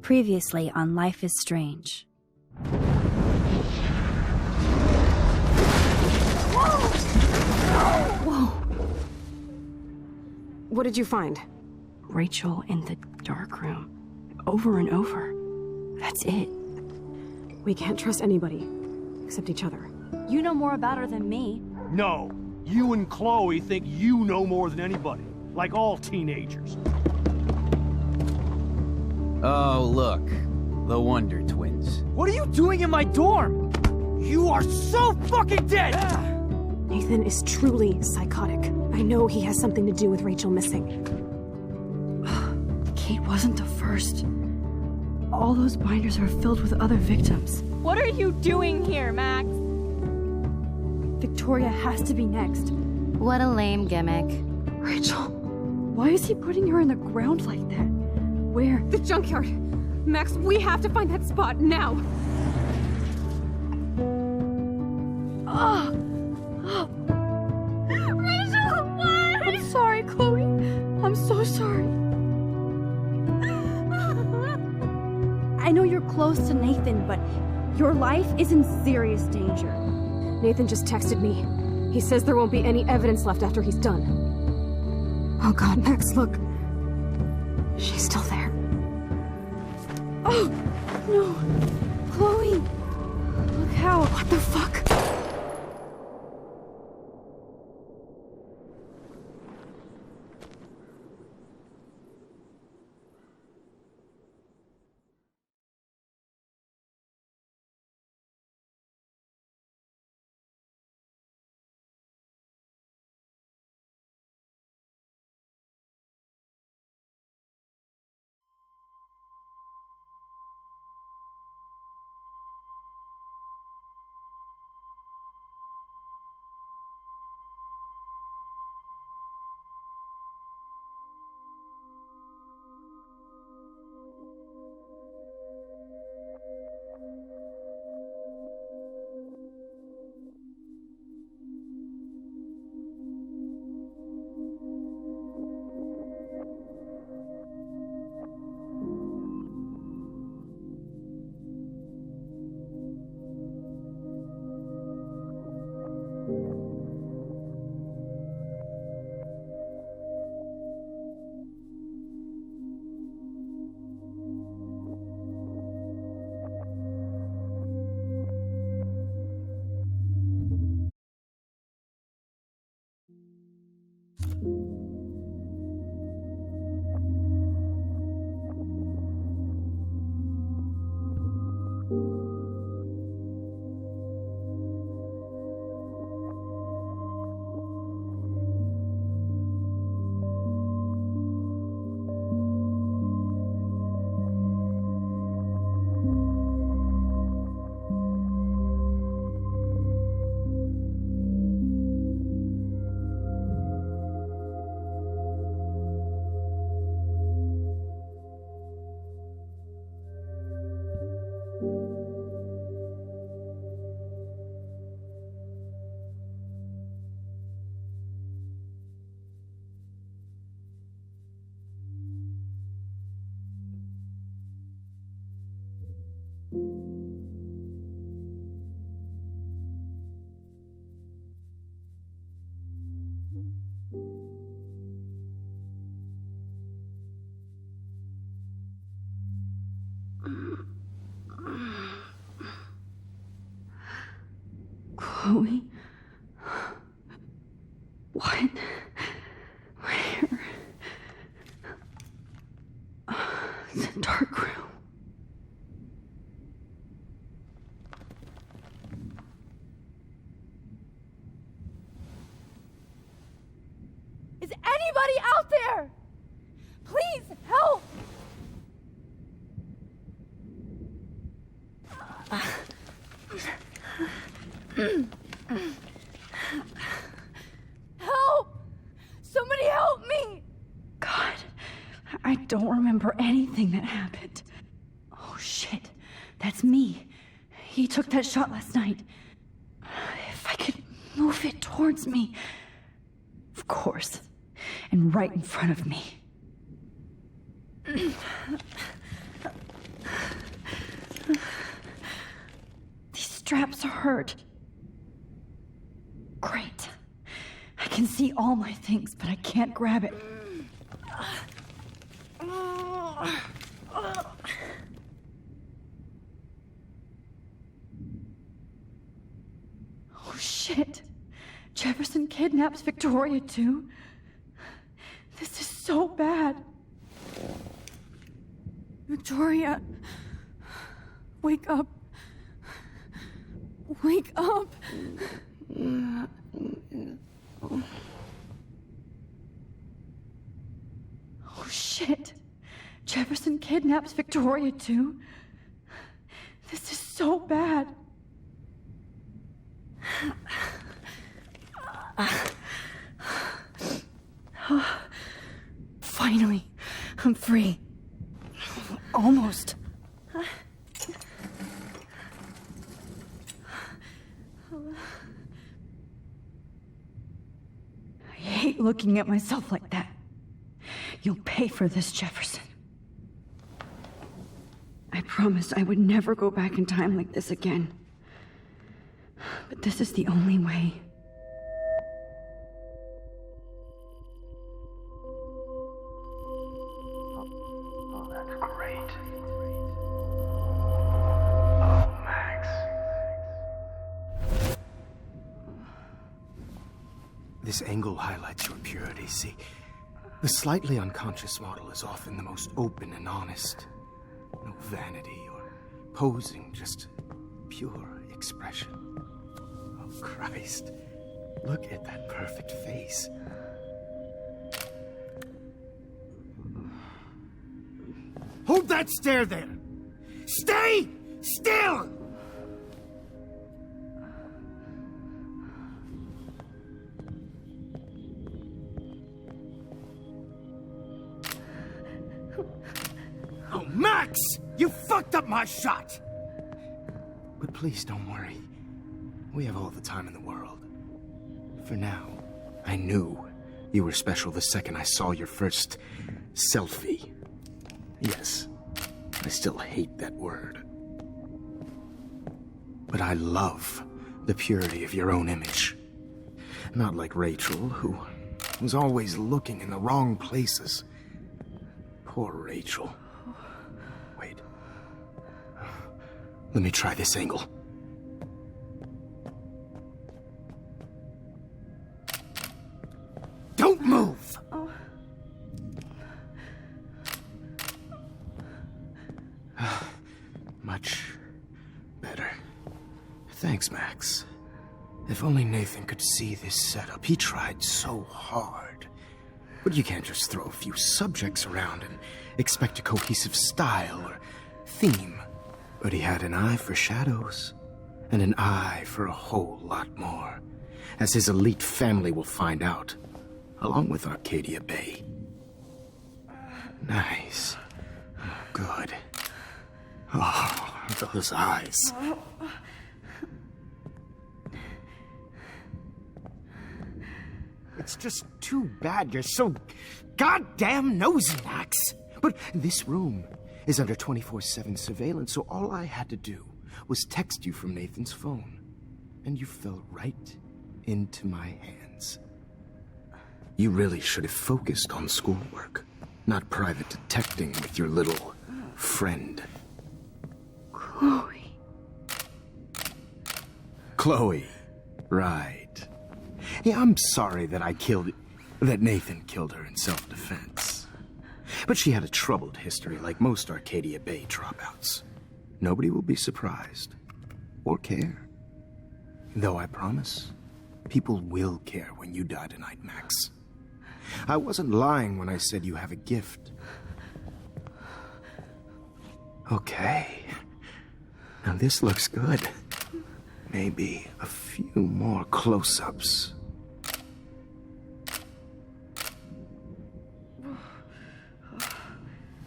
Previously on Life is Strange. Whoa! What did you find? Rachel in the dark room. Over and over. That's it. We can't trust anybody, except each other. You know more about her than me. No. You and Chloe think you know more than anybody. Like all teenagers. Oh, look. The Wonder Twins. What are you doing in my dorm? You are so fucking dead! Nathan is truly psychotic. I know he has something to do with Rachel missing. Kate wasn't the first. All those binders are filled with other victims. What are you doing here, Max? Victoria has to be next. What a lame gimmick. Rachel, why is he putting her in the ground like that? Where? The junkyard! Max, we have to find that spot now! Rachel, what? I'm sorry, Chloe. I'm so sorry. I know you're close to Nathan, but your life is in serious danger. Nathan just texted me. He says there won't be any evidence left after he's done. Oh god, Max, look. She's still there. Oh, no. Chloe. Look how. What the fuck? Chloe? What? Where? It's a dark room. Is anybody out there? Please help! Help! Somebody help me! God, I don't remember anything that happened. Oh shit, that's me. He took that shot last night. If I could Move it towards me. Of course. And right in front of me. These straps hurt. Great. I can see all my things, but I can't grab it. Oh shit. Jefferson kidnaps Victoria too? This is so bad. Victoria, wake up. Wake up. Oh shit. Jefferson kidnaps Victoria too? This is so bad. Finally, I'm free. Almost. I hate looking at myself like that. You'll pay for this, Jefferson. I promised I would never go back in time like this again. But this is the only way. Oh, that's great. Oh, Max. This angle highlights your purity, see? The slightly unconscious model is often the most open and honest. No vanity or posing, just pure expression. Oh, Christ. Look at that perfect face. Hold that stare there! Stay still! Oh, Max! You fucked up my shot! But please don't worry. We have all the time in the world. For now, I knew you were special the second I saw your first selfie. Yes, I still hate that word. But I love the purity of your own image. Not like Rachel, who was always looking in the wrong places. Poor Rachel. Wait. Let me try this angle. Don't move! Much better. Thanks, Max. If only Nathan could see this setup. He tried so hard. But you can't just throw a few subjects around and expect a cohesive style or theme. But he had an eye for shadows, and an eye for a whole lot more, as his elite family will find out, along with Arcadia Bay. Nice. Good. Oh, those eyes. It's just too bad you're so goddamn nosy, Max. But this room is under 24/7 surveillance, so all I had to do was text you from Nathan's phone. And you fell right into my hands. You really should have focused on schoolwork, not private detecting with your little friend. Chloe. Chloe. Right. Yeah, I'm sorry that that Nathan killed her in self-defense. But she had a troubled history like most Arcadia Bay dropouts. Nobody will be surprised. Or care. Though I promise, people will care when you die tonight, Max. I wasn't lying when I said you have a gift. Okay. Now this looks good. Maybe a few more close-ups.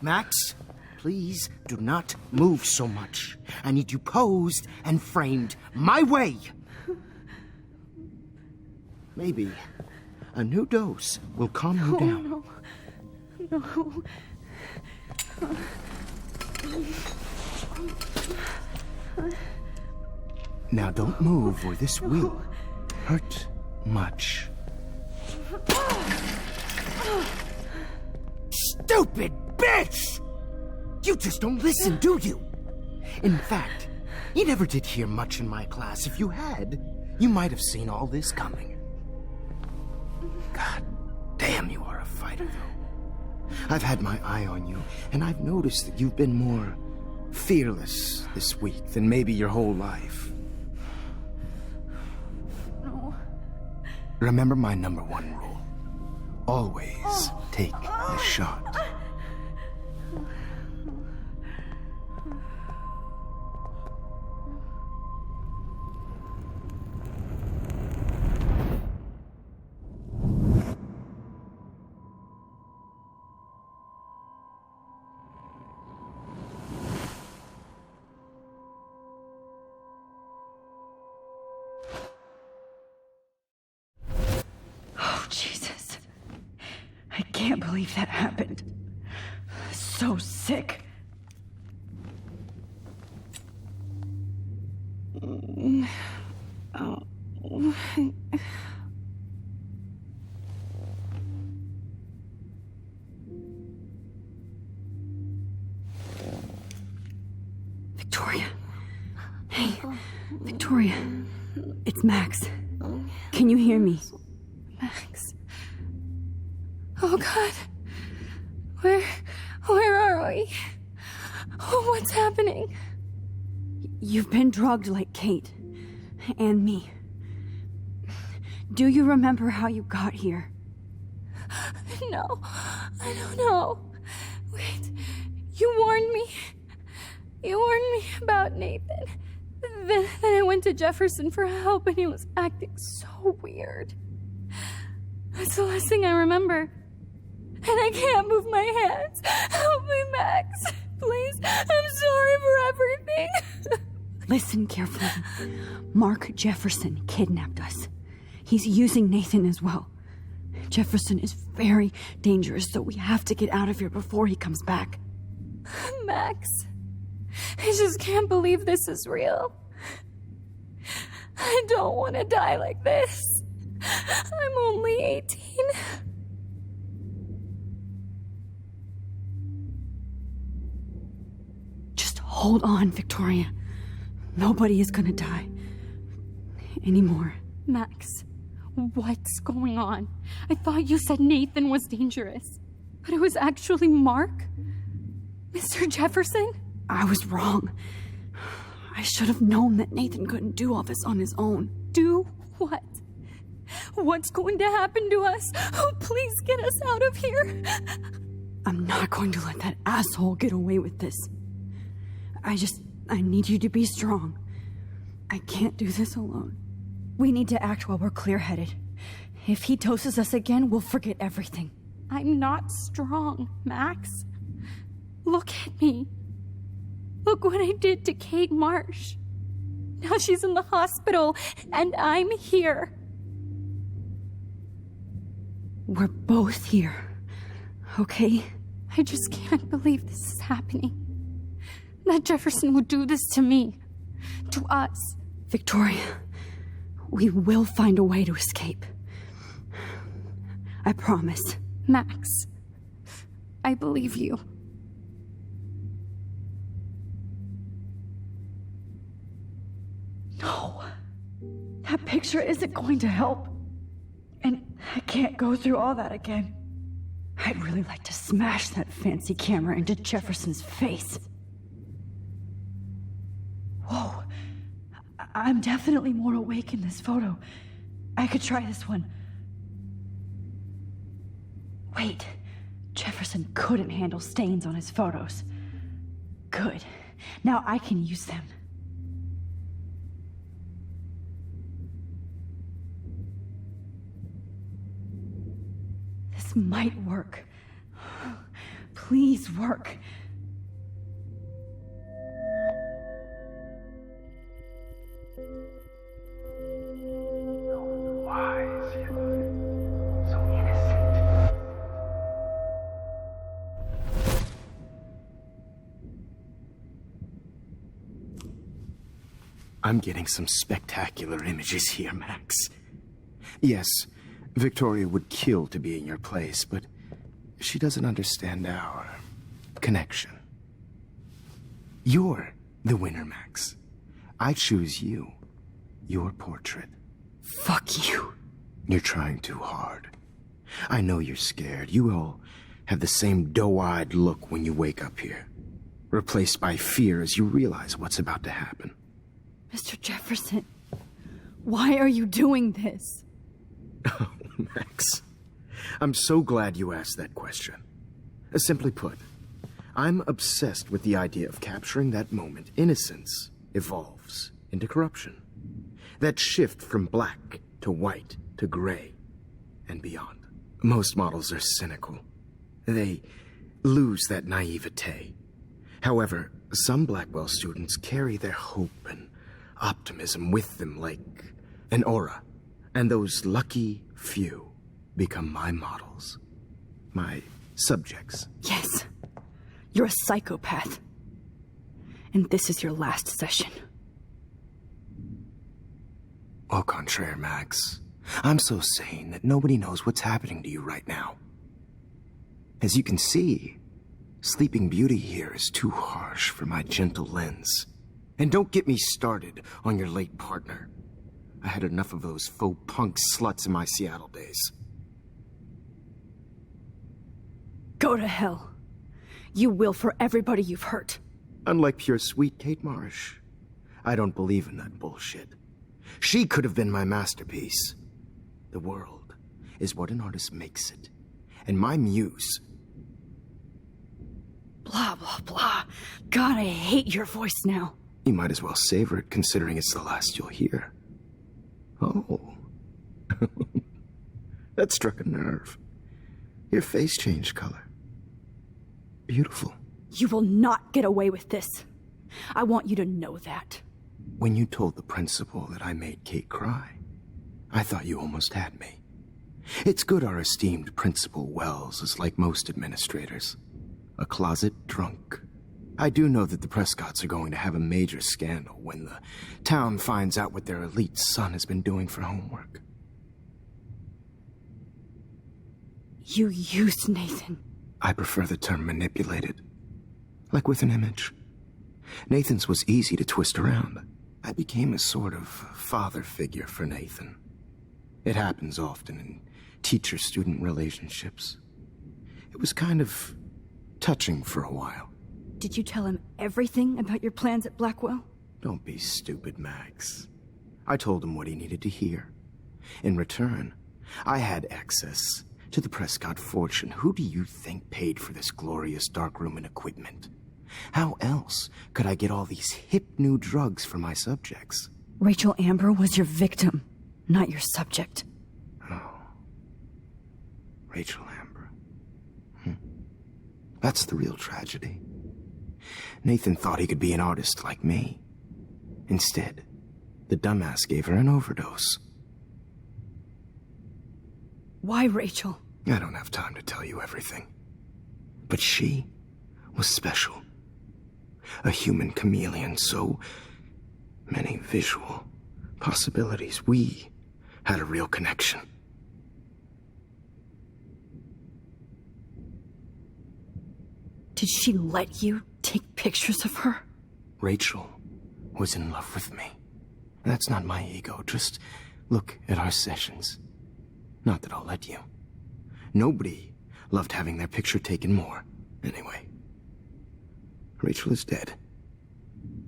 Max, please do not move so much. I need you posed and framed my way. Maybe a new dose will calm you down. No. Now don't move or this will hurt much. Stupid bitch! You just don't listen, do you? In fact, you never did hear much in my class. If you had, you might have seen all this coming. God damn, you are a fighter, though. I've had my eye on you, and I've noticed that you've been more fearless this week than maybe your whole life. No. Remember my number one rule. Always take the shot. Oh, Jesus. I can't believe that happened. So sick. Victoria. Hey, Victoria. It's Max. Can you hear me? Max. Oh God. Where are we? Oh, what's happening? You've been drugged like Kate. And me. Do you remember how you got here? No, I don't know. Wait, you warned me. You warned me about Nathan. Then I went to Jefferson for help and he was acting so weird. That's the last thing I remember. And I can't move my hands. Help me, Max. Please, I'm sorry for everything. Listen carefully. Mark Jefferson kidnapped us. He's using Nathan as well. Jefferson is very dangerous, so we have to get out of here before he comes back. Max, I just can't believe this is real. I don't want to die like this. I'm only 18. Just hold on, Victoria. Nobody is gonna die. Anymore. Max, what's going on? I thought you said Nathan was dangerous. But it was actually Mark? Mr. Jefferson? I was wrong. I should have known that Nathan couldn't do all this on his own. Do what? What's going to happen to us? Oh, please get us out of here. I'm not going to let that asshole get away with this. I need you to be strong. I can't do this alone. We need to act while we're clear-headed. If he doses us again, we'll forget everything. I'm not strong, Max. Look at me. Look what I did to Kate Marsh. Now she's in the hospital, and I'm here. We're both here, okay? I just can't believe this is happening. That Jefferson would do this to me. To us. Victoria, we will find a way to escape. I promise. Max, I believe you. No. That picture isn't going to help. And I can't go through all that again. I'd really like to smash that fancy camera into Jefferson's face. Whoa. I'm definitely more awake in this photo. I could try this one. Wait. Jefferson couldn't handle stains on his photos. Good. Now I can use them. This might work. Please work. Wise, you I'm getting some spectacular images here, Max. Yes, Victoria would kill to be in your place, but she doesn't understand our connection. You're the winner, Max. I choose you. Your portrait. Fuck you. You're trying too hard. I know you're scared. You all have the same doe-eyed look when you wake up here, replaced by fear as you realize what's about to happen. Mr. Jefferson, why are you doing this? Oh, Max. I'm so glad you asked that question. Simply put, I'm obsessed with the idea of capturing that moment innocence evolves into corruption. That shift from black to white to gray and beyond. Most models are cynical. They lose that naivete. However, some Blackwell students carry their hope and optimism with them like an aura. And those lucky few become my models. My subjects. Yes. You're a psychopath. And this is your last session. Au contraire, Max. I'm so sane that nobody knows what's happening to you right now. As you can see, Sleeping Beauty here is too harsh for my gentle lens. And don't get me started on your late partner. I had enough of those faux punk sluts in my Seattle days. Go to hell. You will for everybody you've hurt. Unlike pure sweet Kate Marsh, I don't believe in that bullshit. She could have been my masterpiece. The world is what an artist makes it. And my muse... Blah, blah, blah. God, I hate your voice now. You might as well savor it, considering it's the last you'll hear. Oh. That struck a nerve. Your face changed color. Beautiful. You will not get away with this. I want you to know that. When you told the principal that I made Kate cry, I thought you almost had me. It's good our esteemed Principal Wells is like most administrators. A closet drunk. I do know that the Prescotts are going to have a major scandal when the town finds out what their elite son has been doing for homework. You used Nathan. I prefer the term manipulated. Like with an image. Nathan's was easy to twist around. I became a sort of father figure for Nathan. It happens often in teacher-student relationships. It was kind of touching for a while. Did you tell him everything about your plans at Blackwell? Don't be stupid, Max. I told him what he needed to hear. In return, I had access to the Prescott fortune. Who do you think paid for this glorious darkroom and equipment? How else could I get all these hip new drugs for my subjects? Rachel Amber was your victim, not your subject. Oh. Rachel Amber. That's the real tragedy. Nathan thought he could be an artist like me. Instead, the dumbass gave her an overdose. Why Rachel? I don't have time to tell you everything. But she was special. A human chameleon, so many visual possibilities. We had a real connection. Did she let you take pictures of her? Rachel was in love with me. That's not my ego. Just look at our sessions. Not that I'll let you. Nobody loved having their picture taken more. Anyway, Rachel is dead.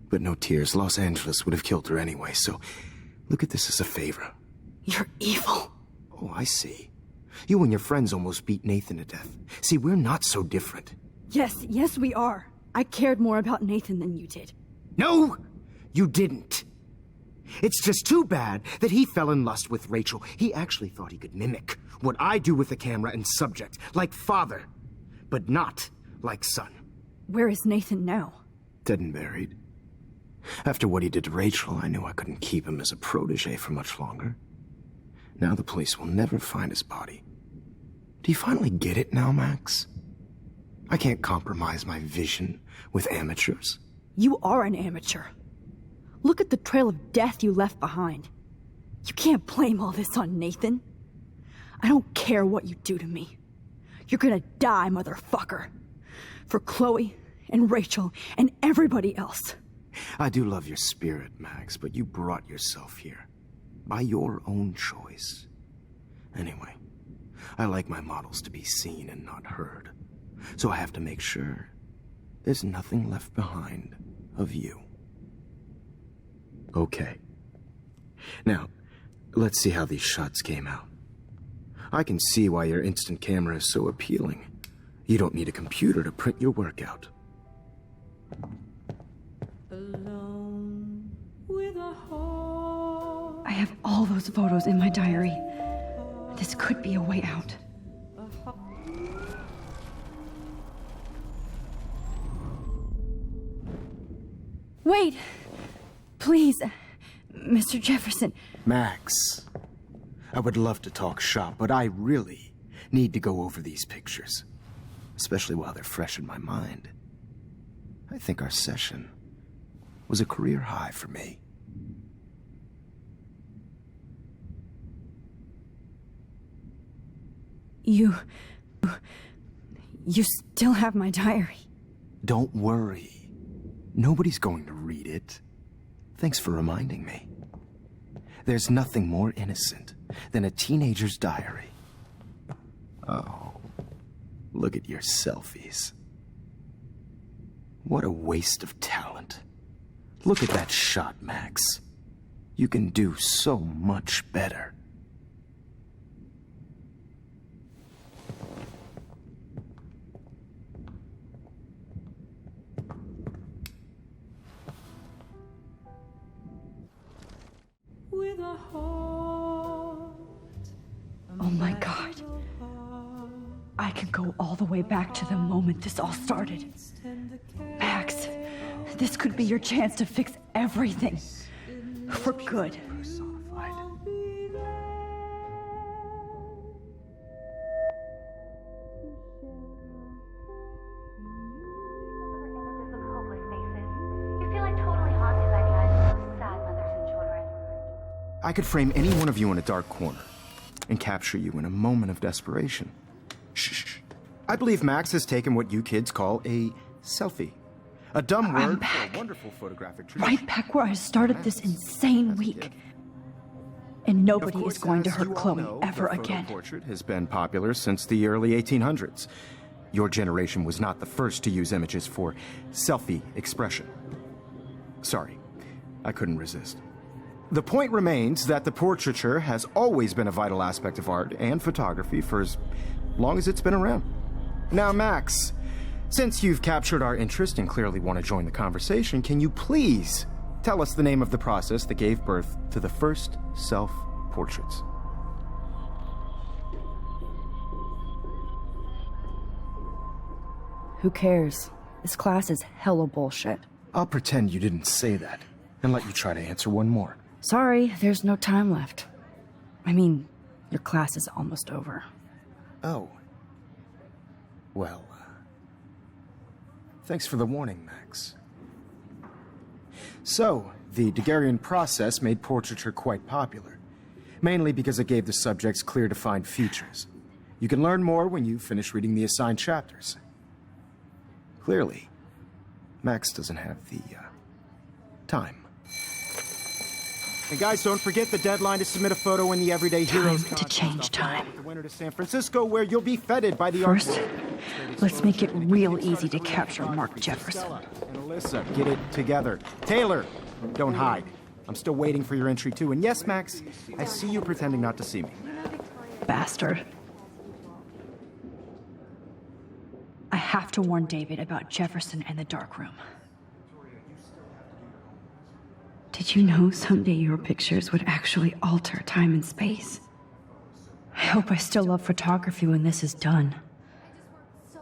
But no tears. Los Angeles would have killed her anyway, so look at this as a favor. You're evil. Oh, I see. You and your friends almost beat Nathan to death. See, we're not so different. Yes, we are. I cared more about Nathan than you did. No, you didn't. It's just too bad that he fell in lust with Rachel. He actually thought he could mimic what I do with the camera and subject, like father, but not like son. Where is Nathan now? Dead and buried. After what he did to Rachel, I knew I couldn't keep him as a protege for much longer. Now the police will never find his body. Do you finally get it now, Max? I can't compromise my vision with amateurs. You are an amateur. Look at the trail of death you left behind. You can't blame all this on Nathan. I don't care what you do to me. You're gonna die, motherfucker. For Chloe and Rachel and everybody else. I do love your spirit, Max, but you brought yourself here. By your own choice. Anyway, I like my models to be seen and not heard. So I have to make sure there's nothing left behind of you. Okay. Now, let's see how these shots came out. I can see why your instant camera is so appealing. You don't need a computer to print your work out. I have all those photos in my diary. This could be a way out. Wait! Please, Mr. Jefferson. Max, I would love to talk shop, but I really need to go over these pictures. Especially while they're fresh in my mind. I think our session was a career high for me. You still have my diary. Don't worry. Nobody's going to read it. Thanks for reminding me. There's nothing more innocent than a teenager's diary. Oh, look at your selfies. What a waste of talent. Look at that shot, Max. You can do so much better. Oh my God. I can go all the way back to the moment this all started. Max, this could be your chance to fix everything. For good. I could frame any one of you in a dark corner and capture you in a moment of desperation. Shh. I believe Max has taken what you kids call a selfie. A dumb word for a wonderful photographic tradition. Right back where I started this insane week. And nobody is going to hurt Chloe ever again. The portrait has been popular since the early 1800s. Your generation was not the first to use images for selfie expression. Sorry, I couldn't resist. The point remains that the portraiture has always been a vital aspect of art and photography for as long as it's been around. Now, Max, since you've captured our interest and clearly want to join the conversation, can you please tell us the name of the process that gave birth to the first self-portraits? Who cares? This class is hella bullshit. I'll pretend you didn't say that and let you try to answer one more. Sorry, there's no time left. I mean, your class is almost over. Oh. Well, thanks for the warning, Max. So, the Daguerrean process made portraiture quite popular, mainly because it gave the subjects clear, defined features. You can learn more when you finish reading the assigned chapters. Clearly, Max doesn't have the, time. And guys, don't forget the deadline to submit a photo in the Everyday Heroes Time to change time. The winner to San Francisco, where you'll be feted by the First, let's make it real easy to capture Mark Jefferson. And Alyssa, get it together. Taylor, don't hide. I'm still waiting for your entry too. And yes, Max, I see you pretending not to see me. Bastard. I have to warn David about Jefferson and the dark room. Did you know someday your pictures would actually alter time and space? I hope I still love photography when this is done.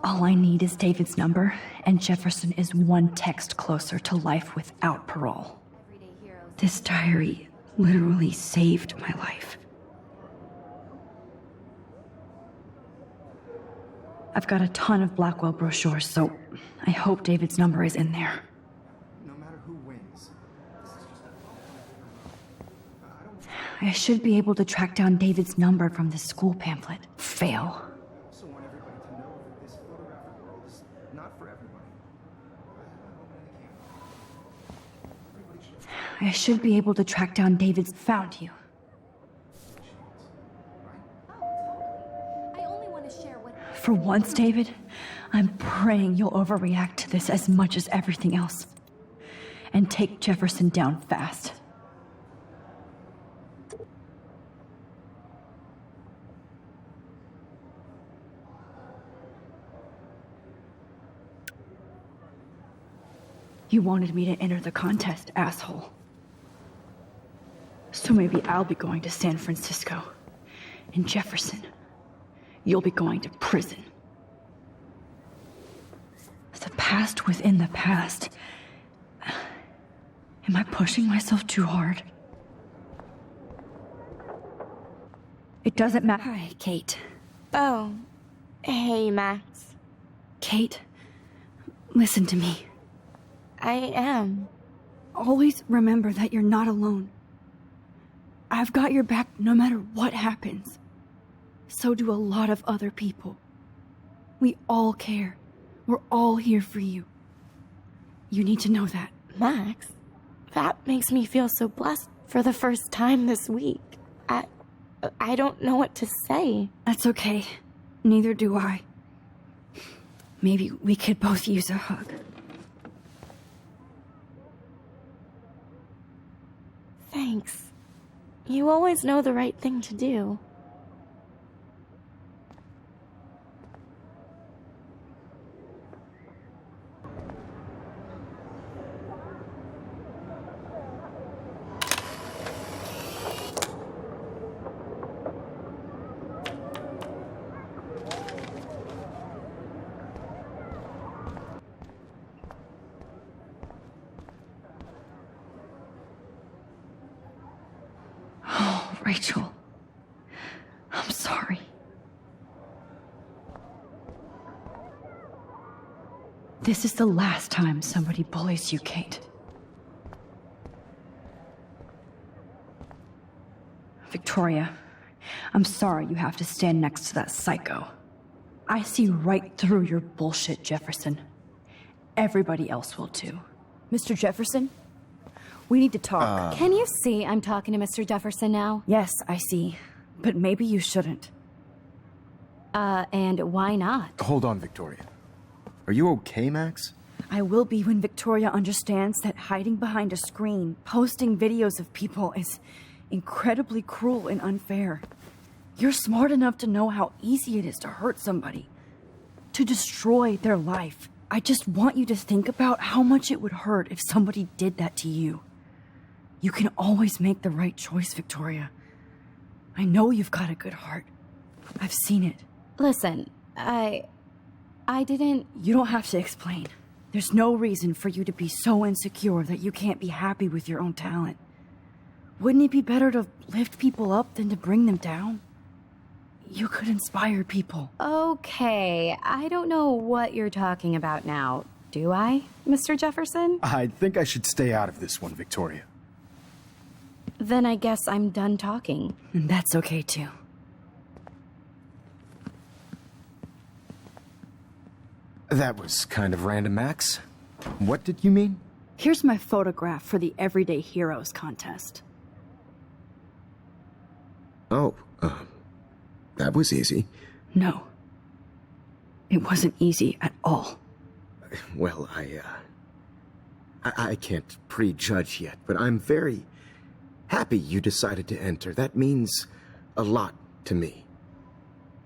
All I need is David's number, and Jefferson is one text closer to life without parole. This diary literally saved my life. I've got a ton of Blackwell brochures, so I hope David's number is in there. No matter who wins, this is just a I should be able to track down David's number from the school pamphlet. Fail. Also want everybody to know that this photographic world is not for everybody. I should be able to track down David's... Found you. I only want to share what. For once, David, I'm praying you'll overreact to this as much as everything else. And take Jefferson down fast. You wanted me to enter the contest, asshole. So maybe I'll be going to San Francisco. And Jefferson, you'll be going to prison. The past within the past. Am I pushing myself too hard? It doesn't matter. Hi, Kate. Oh. Hey, Max. Kate, listen to me. I am. Always remember that you're not alone. I've got your back no matter what happens. So do a lot of other people. We all care. We're all here for you. You need to know that. Max, that makes me feel so blessed for the first time this week. I don't know what to say. That's okay. Neither do I. Maybe we could both use a hug. Thanks. You always know the right thing to do. Rachel, I'm sorry. This is the last time somebody bullies you, Kate. Victoria, I'm sorry you have to stand next to that psycho. I see right through your bullshit, Jefferson. Everybody else will too. Mr. Jefferson? We need to talk. Can you see I'm talking to Mr. Jefferson now? Yes, I see. But maybe you shouldn't. And why not? Hold on, Victoria. Are you okay, Max? I will be when Victoria understands that hiding behind a screen, posting videos of people is incredibly cruel and unfair. You're smart enough to know how easy it is to hurt somebody, to destroy their life. I just want you to think about how much it would hurt if somebody did that to you. You can always make the right choice, Victoria. I know you've got a good heart. I've seen it. Listen, I didn't... You don't have to explain. There's no reason for you to be so insecure that you can't be happy with your own talent. Wouldn't it be better to lift people up than to bring them down? You could inspire people. Okay, I don't know what you're talking about now. Do I, Mr. Jefferson? I think I should stay out of this one, Victoria. Then I guess I'm done talking. And that's okay, too. That was kind of random, Max. What did you mean? Here's my photograph for the Everyday Heroes contest. Oh, that was easy. No. It wasn't easy at all. Well, I can't prejudge yet, but I'm very happy you decided to enter. That means a lot to me.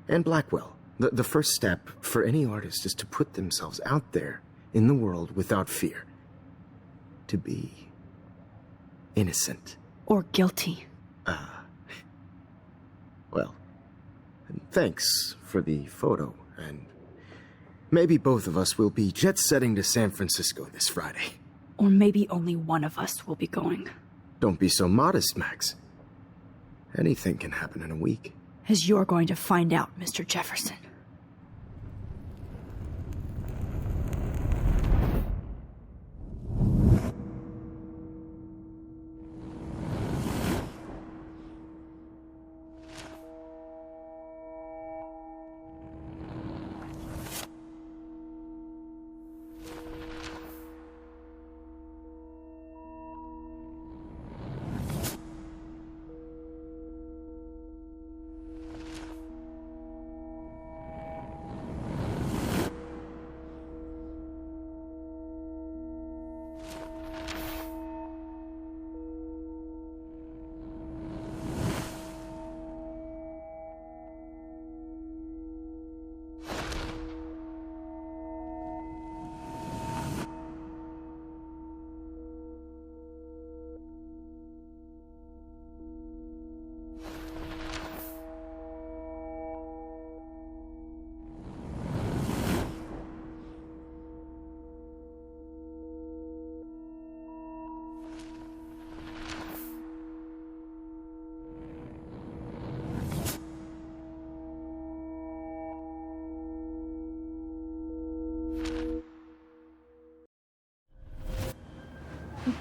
And Blackwell. The first step for any artist is to put themselves out there in the world without fear. To be innocent. Or guilty. Well, thanks for the photo, and maybe both of us will be jet-setting to San Francisco this Friday. Or maybe only one of us will be going. Don't be so modest, Max. Anything can happen in a week. As you're going to find out, Mr. Jefferson.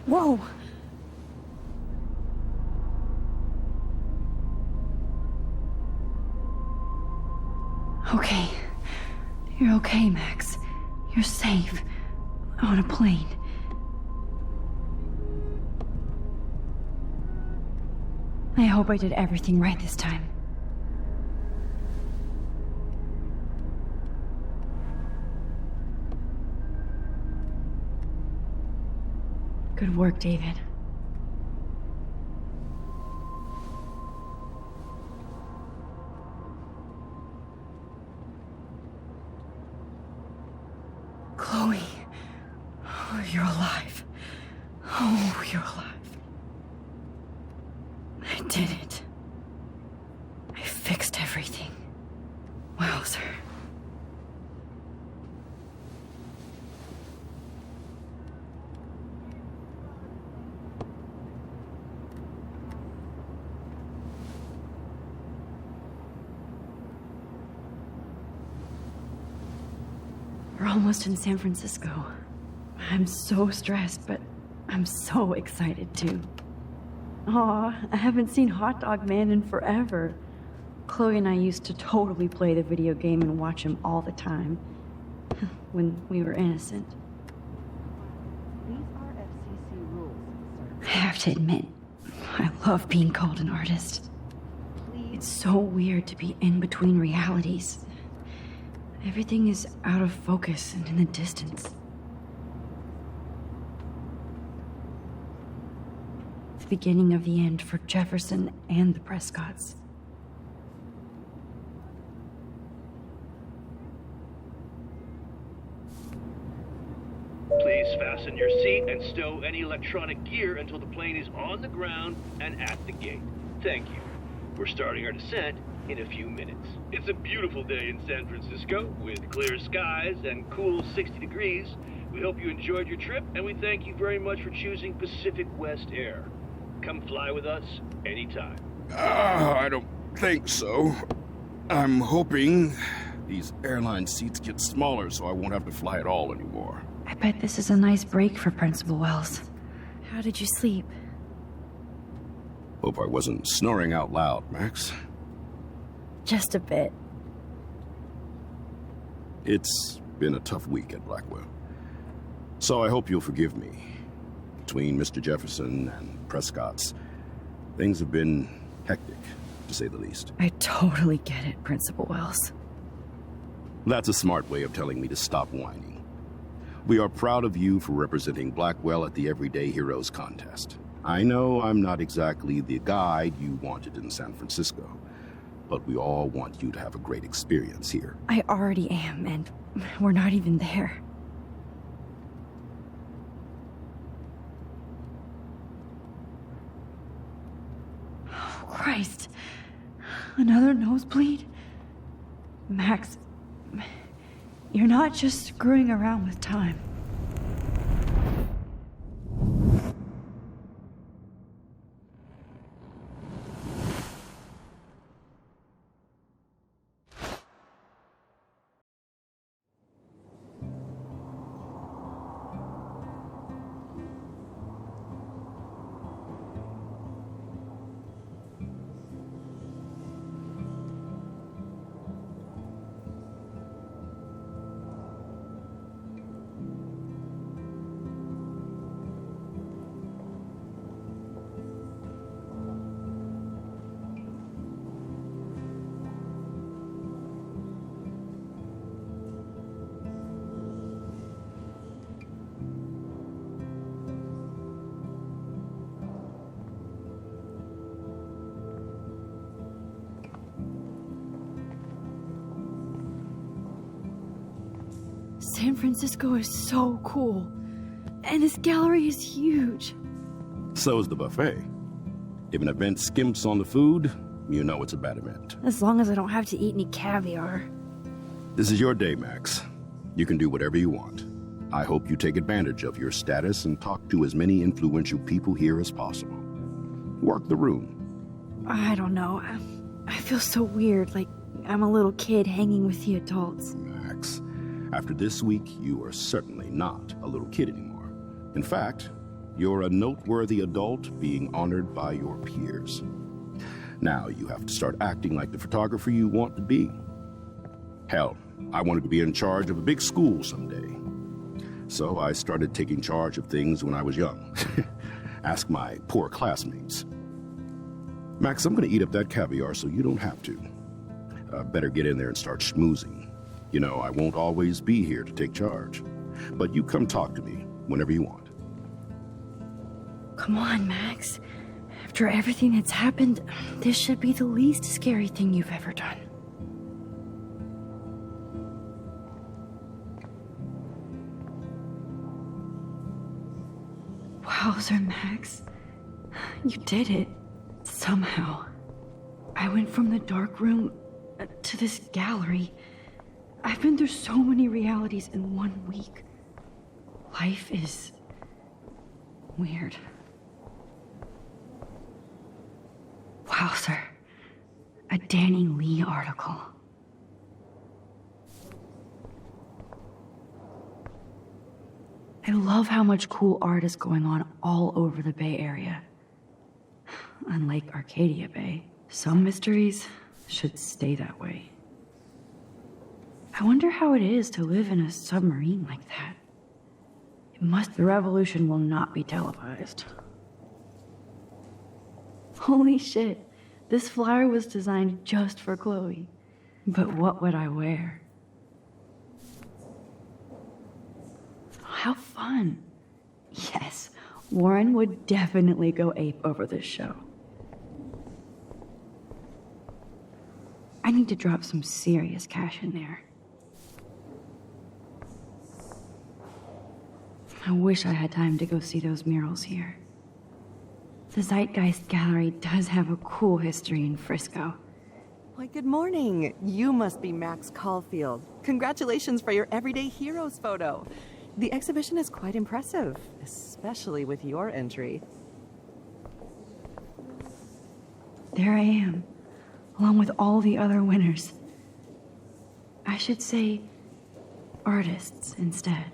Whoa! Okay. You're okay, Max. You're safe. On a plane. I hope I did everything right this time. Good work, David. Chloe. Oh, you're alive. Oh, you're alive. I did it. I fixed everything. Wowzer. We're almost in San Francisco. I'm so stressed, but I'm so excited too. Aw, I haven't seen Hot Dog Man in forever. Chloe and I used to totally play the video game and watch him all the time. When we were innocent. These are FCC rules, I sir. have to admit, I love being called an artist. It's so weird to be in between realities. Everything is out of focus and in the distance. The beginning of the end for Jefferson and the Prescotts. Please fasten your seat and stow any electronic gear until the plane is on the ground and at the gate. Thank you. We're starting our descent in a few minutes. It's a beautiful day in San Francisco with clear skies and cool 60 degrees. We hope you enjoyed your trip, and we thank you very much for choosing Pacific West Air. Come fly with us anytime. I don't think so. I'm hoping these airline seats get smaller so I won't have to fly at all anymore. I bet this is a nice break for Principal Wells. How did you sleep? Hope I wasn't snoring out loud, Max. Just a bit. It's been a tough week at Blackwell. So I hope you'll forgive me. Between Mr. Jefferson and Prescott's, things have been hectic, to say the least. I totally get it, Principal Wells. That's a smart way of telling me to stop whining. We are proud of you for representing Blackwell at the Everyday Heroes contest. I know I'm not exactly the guide you wanted in San Francisco, but we all want you to have a great experience here. I already am, and we're not even there. Oh, Christ. Another nosebleed? Max, you're not just screwing around with time. San Francisco is so cool. And this gallery is huge. So is the buffet. If an event skimps on the food, you know it's a bad event. As long as I don't have to eat any caviar. This is your day, Max. You can do whatever you want. I hope you take advantage of your status and talk to as many influential people here as possible. Work the room. I don't know. I feel so weird, like I'm a little kid hanging with the adults. Max, after this week, you are certainly not a little kid anymore. In fact, You're a noteworthy adult being honored by your peers. Now you have to start acting like the photographer you want to be. Hell, I wanted to be in charge of a big school someday. So I started taking charge of things when I was young. Ask my poor classmates. Max, I'm gonna eat up that caviar so you don't have to. Better get in there and start schmoozing. You know, I won't always be here to take charge. But you come talk to me whenever you want. Come on, Max. After everything that's happened, this should be the least scary thing you've ever done. Wowzer, Max. You did it. Somehow. I went from the dark room to this gallery. I've been through so many realities in 1 week. Life is weird. Wowzer. A Danny Lee article. I love how much cool art is going on all over the Bay Area. Unlike Arcadia Bay, some mysteries should stay that way. I wonder how it is to live in a submarine like that. The revolution will not be televised. Holy shit, this flyer was designed just for Chloe. But what would I wear? How fun. Yes, Warren would definitely go ape over this show. I need to drop some serious cash in there. I wish I had time to go see those murals here. The Zeitgeist Gallery does have a cool history in Frisco. Why, good morning. You must be Max Caulfield. Congratulations for your Everyday Heroes photo. The exhibition is quite impressive, especially with your entry. There I am, along with all the other winners. I should say artists instead.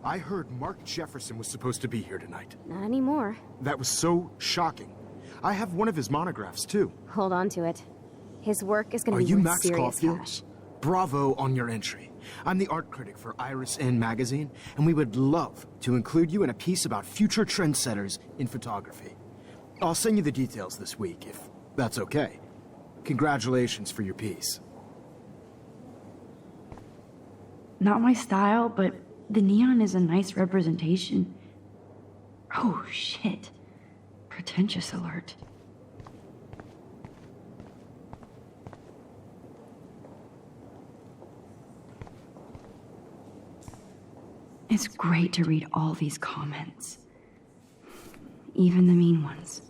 I heard Mark Jefferson was supposed to be here tonight. Not anymore. That was so shocking. I have one of his monographs, too. Hold on to it. His work is going Are to be you worth Max serious Caulfield? cash. Bravo on your entry. I'm the art critic for Iris N magazine, and we would love to include you in a piece about future trendsetters in photography. I'll send you the details this week, if that's okay. Congratulations for your piece. Not my style, but the neon is a nice representation. Oh, shit. Pretentious alert. It's great to read all these comments. Even the mean ones.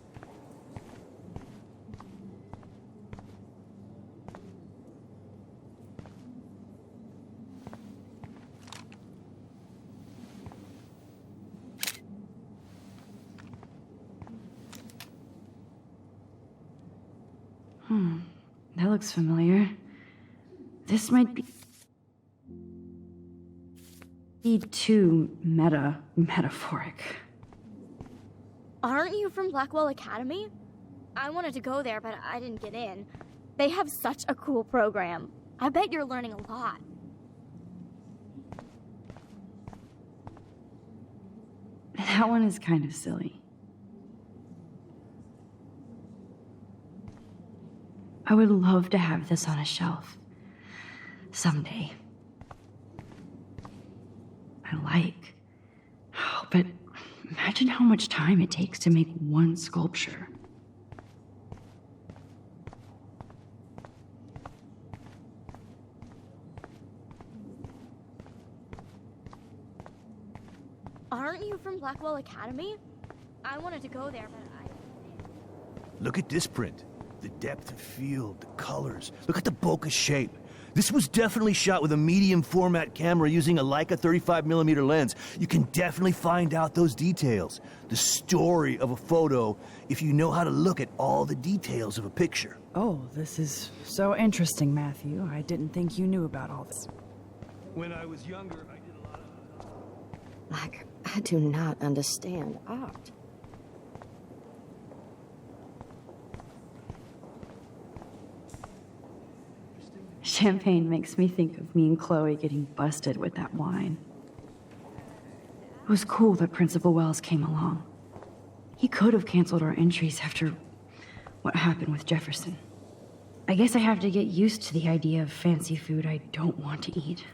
That looks familiar. This might be too metaphoric. Aren't you from Blackwell Academy? I wanted to go there, but I didn't get in. They have such a cool program. I bet you're learning a lot. That one is kind of silly. I would love to have this on a shelf. Someday. I like. Oh, but imagine how much time it takes to make one sculpture. Aren't you from Blackwell Academy? I wanted to go there, but I... Look at this print. The depth of field, the colors. Look at the bokeh shape. This was definitely shot with a medium format camera using a Leica 35mm lens. You can definitely find out those details. The story of a photo if you know how to look at all the details of a picture. Oh, this is so interesting, Matthew. I didn't think you knew about all this. When I was younger, I did a lot of... Like, I do not understand art. Champagne makes me think of me and Chloe getting busted with that wine. It was cool that Principal Wells came along. He could have canceled our entries after what happened with Jefferson. I guess I have to get used to the idea of fancy food I don't want to eat.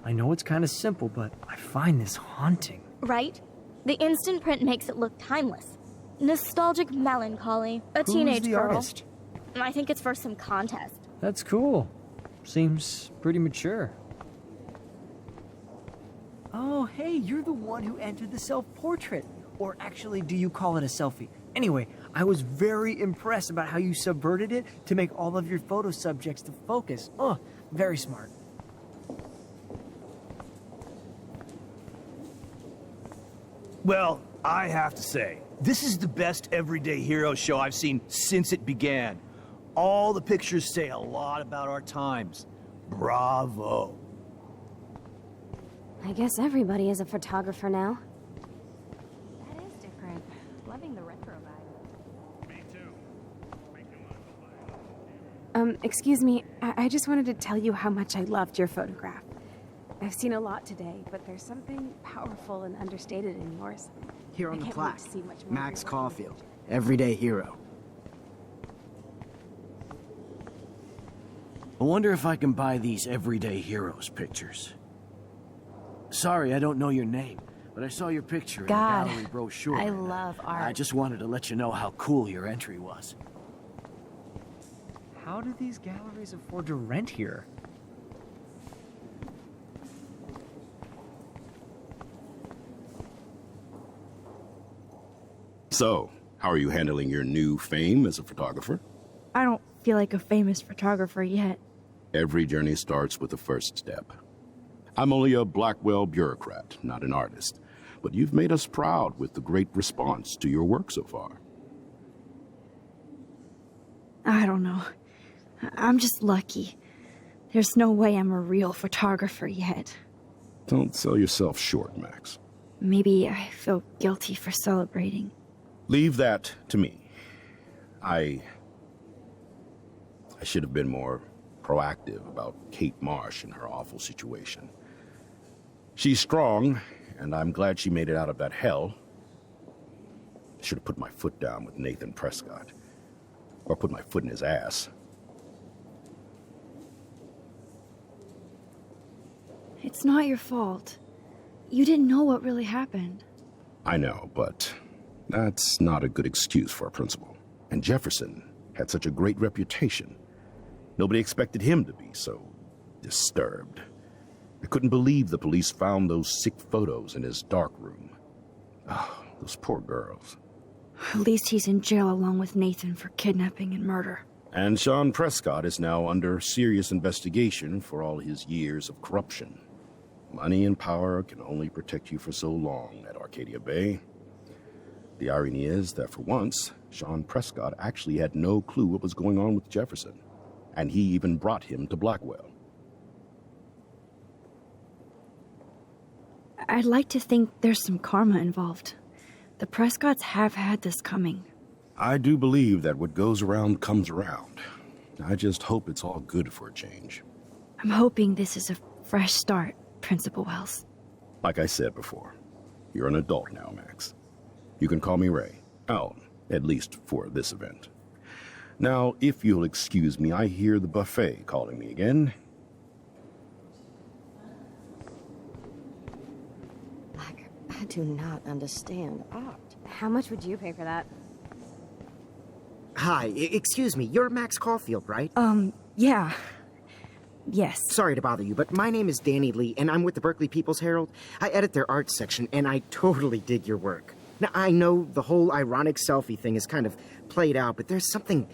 I know it's kind of simple, but I find this haunting. Right? The instant print makes it look timeless. Nostalgic melancholy. A teenage Who's the girl. artist? I think it's for some contest. That's cool. Seems pretty mature. Oh, hey, you're the one who entered the self-portrait. Or actually, do you call it a selfie? Anyway, I was very impressed about how you subverted it to make all of your photo subjects the focus. Oh, very smart. Well, I have to say, this is the best everyday hero show I've seen since it began. All the pictures say a lot about our times. Bravo. I guess everybody is a photographer now. That is different. Loving the retro vibe. Me too. Excuse me, I just wanted to tell you how much I loved your photograph. I've seen a lot today, but there's something powerful and understated in yours. Here on I the can't plaque, wait to see much more Max of your work. Caulfield, everyday hero. I wonder if I can buy these everyday heroes pictures. Sorry, I don't know your name, but I saw your picture in a God, gallery brochure. I love art. I just wanted to let you know how cool your entry was. How do these galleries afford to rent here? So, how are you handling your new fame as a photographer? I don't feel like a famous photographer yet. Every journey starts with the first step. I'm only a Blackwell bureaucrat, not an artist, but you've made us proud with the great response to your work so far. I don't know. I'm just lucky. There's no way I'm a real photographer yet. Don't sell yourself short, Max. Maybe I feel guilty for celebrating. Leave that to me. I should have been more proactive about Kate Marsh and her awful situation. She's strong, and I'm glad she made it out of that hell. I should have put my foot down with Nathan Prescott. Or put my foot in his ass. It's not your fault. You didn't know what really happened. I know, but that's not a good excuse for a principal. And Jefferson had such a great reputation. Nobody expected him to be so disturbed. I couldn't believe the police found those sick photos in his dark room. Oh, those poor girls. At least he's in jail along with Nathan for kidnapping and murder. And Sean Prescott is now under serious investigation for all his years of corruption. Money and power can only protect you for so long at Arcadia Bay. The irony is that for once, Sean Prescott actually had no clue what was going on with Jefferson. And he even brought him to Blackwell. I'd like to think there's some karma involved. The Prescotts have had this coming. I do believe that what goes around comes around. I just hope it's all good for a change. I'm hoping this is a fresh start, Principal Wells. Like I said before, you're an adult now, Max. You can call me Ray. Oh, at least for this event. Now, if you'll excuse me, I hear the buffet calling me again. Like, I do not understand art. How much would you pay for that? Hi, excuse me, you're Max Caulfield, right? Yeah. Yes. Sorry to bother you, but my name is Danny Lee, and I'm with the Berkeley People's Herald. I edit their arts section, and I totally dig your work. Now, I know the whole ironic selfie thing is kind of played out, but there's something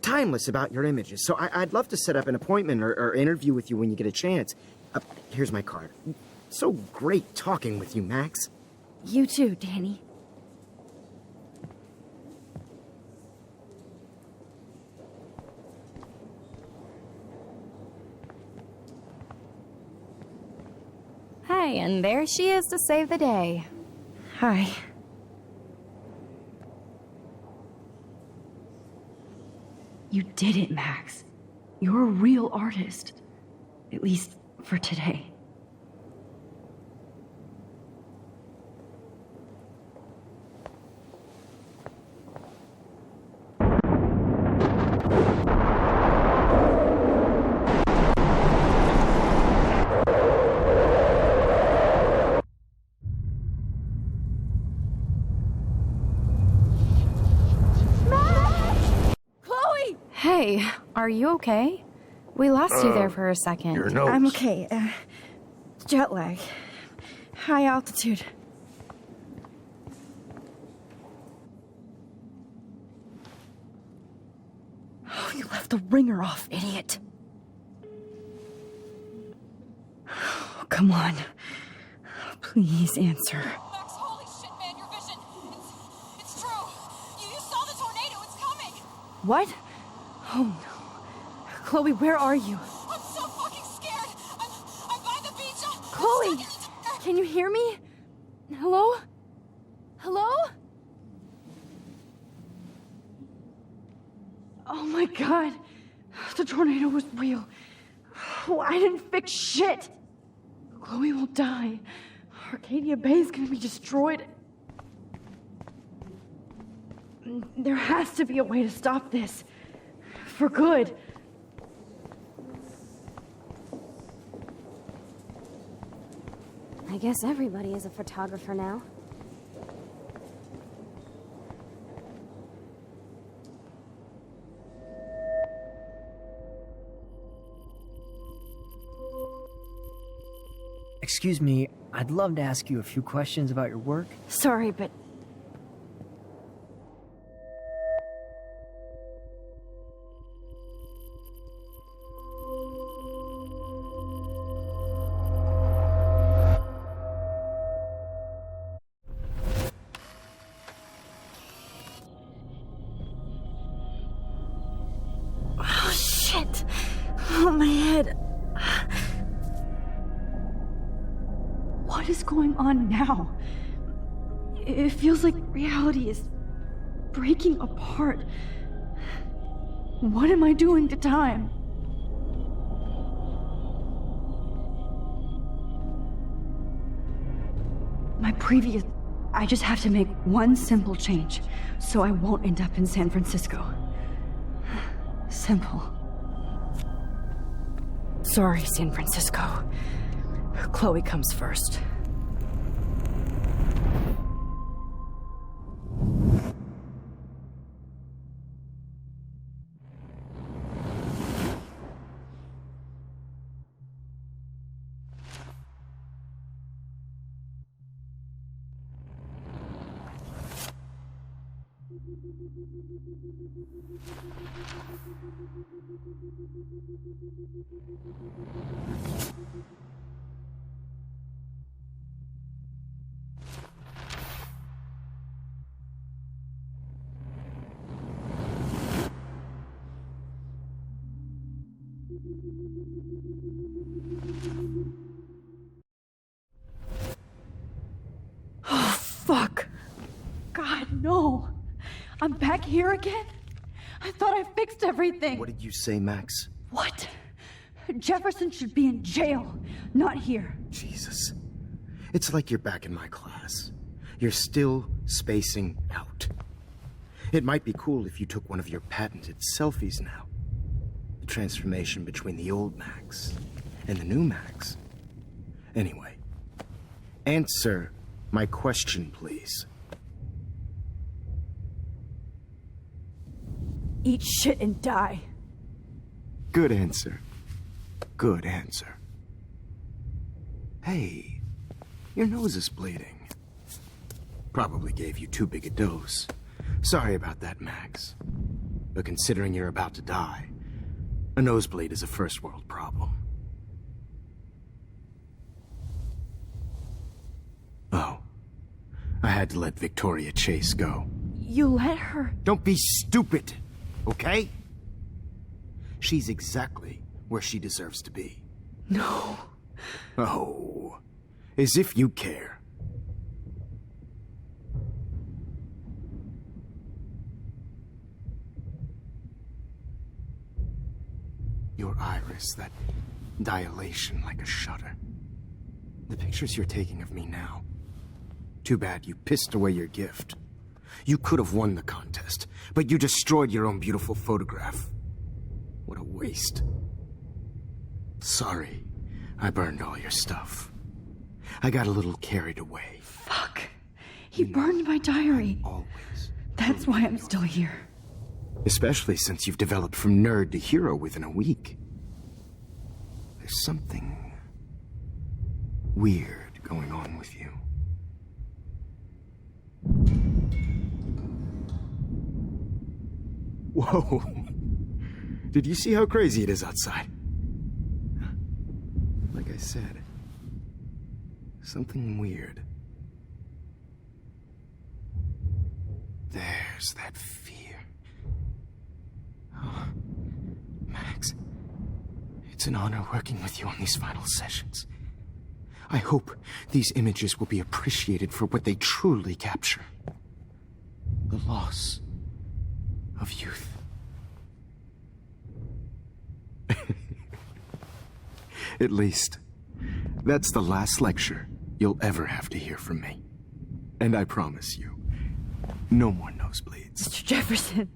timeless about your images, so I'd love to set up an appointment or interview with you when you get a chance. Here's my card. So great talking with you, Max. You too, Danny. and there she is to save the day. Hi. You did it, Max. You're a real artist. At least for today. Hey, are you okay? We lost you there for a second. Your nose. I'm okay. Jet lag. High altitude. Oh, you left the ringer off, idiot. Oh, come on. Please answer. Max, holy shit, man, your vision. It's true. You saw the tornado. It's coming. What? Oh no. Chloe, where are you? I'm so fucking scared. I'm by the beach. Chloe! Can you hear me? Hello? Hello? Oh my god. The tornado was real. Oh, I didn't fix shit. Chloe will die. Arcadia Bay is gonna be destroyed. There has to be a way to stop this. For good. I guess everybody is a photographer now. Excuse me, I'd love to ask you a few questions about your work. Sorry, but oh shit. Oh, my head. What is going on now? It feels like reality is breaking apart. What am I doing to time? I just have to make one simple change, so I won't end up in San Francisco. Simple. Sorry, San Francisco. Chloe comes first. Oh, fuck. God, no. I'm back here again? I thought I fixed everything. What did you say, Max? What? Jefferson should be in jail, not here. Jesus. It's like you're back in my class. You're still spacing out. It might be cool if you took one of your patented selfies now. The transformation between the old Max and the new Max. Anyway, answer my question, please. Eat shit and die. Good answer. Good answer. Hey, your nose is bleeding. Probably gave you too big a dose. Sorry about that, Max. But considering you're about to die, a nosebleed is a first world problem. Oh, I had to let Victoria Chase go. You let her? Don't be stupid, okay? She's exactly where she deserves to be. No. Oh, As if you care. Your iris, that dilation like a shutter. The pictures you're taking of me now. Too bad you pissed away your gift. You could have won the contest, but you destroyed your own beautiful photograph. What a waste. Sorry, I burned all your stuff. I got a little carried away. Fuck. He burned my diary. Always. That's why I'm still here. Especially since you've developed from nerd to hero within a week. There's something weird going on with you. Whoa. Did you see how crazy it is outside? Like I said, something weird. There's that fear. Oh, Max, it's an honor working with you on these final sessions. I hope these images will be appreciated for what they truly capture. The loss of youth. At least, that's the last lecture you'll ever have to hear from me. And I promise you, no more nosebleeds. Mr. Jefferson,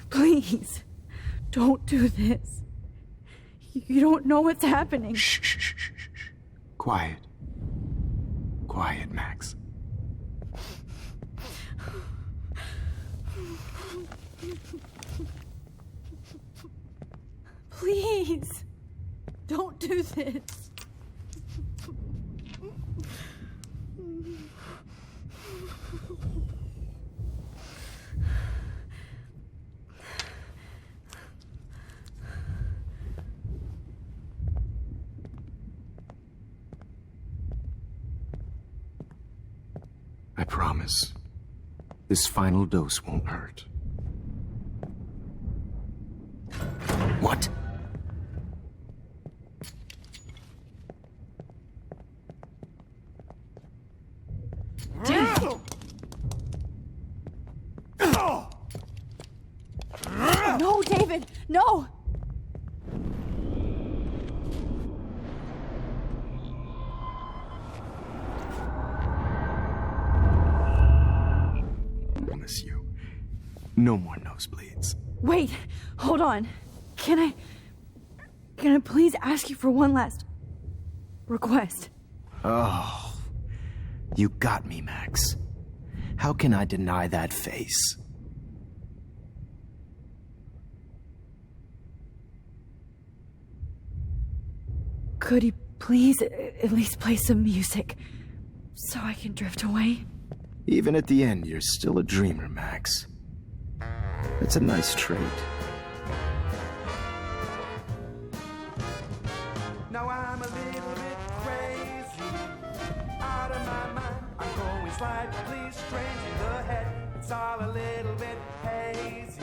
please, don't do this. You don't know what's happening. Shh, shh, shh, shh, shh. Quiet. Quiet, Max. Please, don't do this. I promise, this final dose won't hurt. What? No, David, no! I promise you, no more nosebleeds. Wait, hold on. Can I please ask you for one last request? Oh, you got me, Max. How can I deny that face? Could you please at least play some music so I can drift away? Even at the end, you're still a dreamer, Max. That's a nice trait. Now I'm a little bit crazy, out of my mind. I'm going slightly strange in the head. It's all a little bit hazy,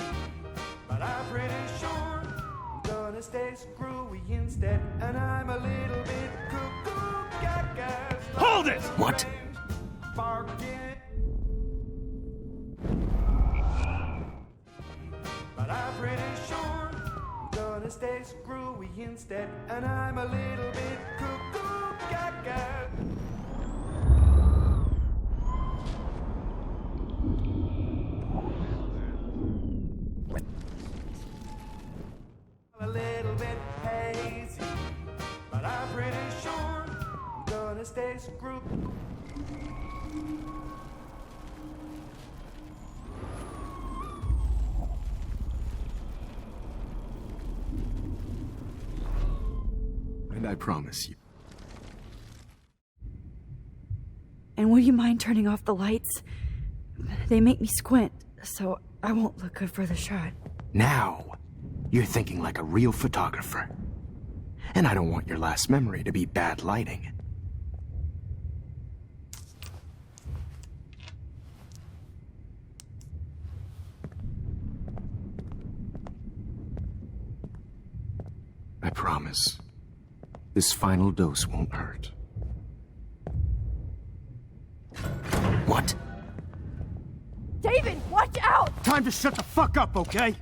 but I'm pretty sure I'm gonna stay screwy instead. And I'm a little bit cuckoo gaga. Hold it! What? Barking. But I'm pretty sure I'm gonna stay screwy instead. And I'm a little bit cuckoo gaga. A little bit hazy, but I'm pretty sure I'm gonna stay screwed. And I promise you. And would you mind turning off the lights? They make me squint, so I won't look good for the shot. Now, you're thinking like a real photographer. And I don't want your last memory to be bad lighting. I promise, this final dose won't hurt. What? David, watch out! Time to shut the fuck up, okay?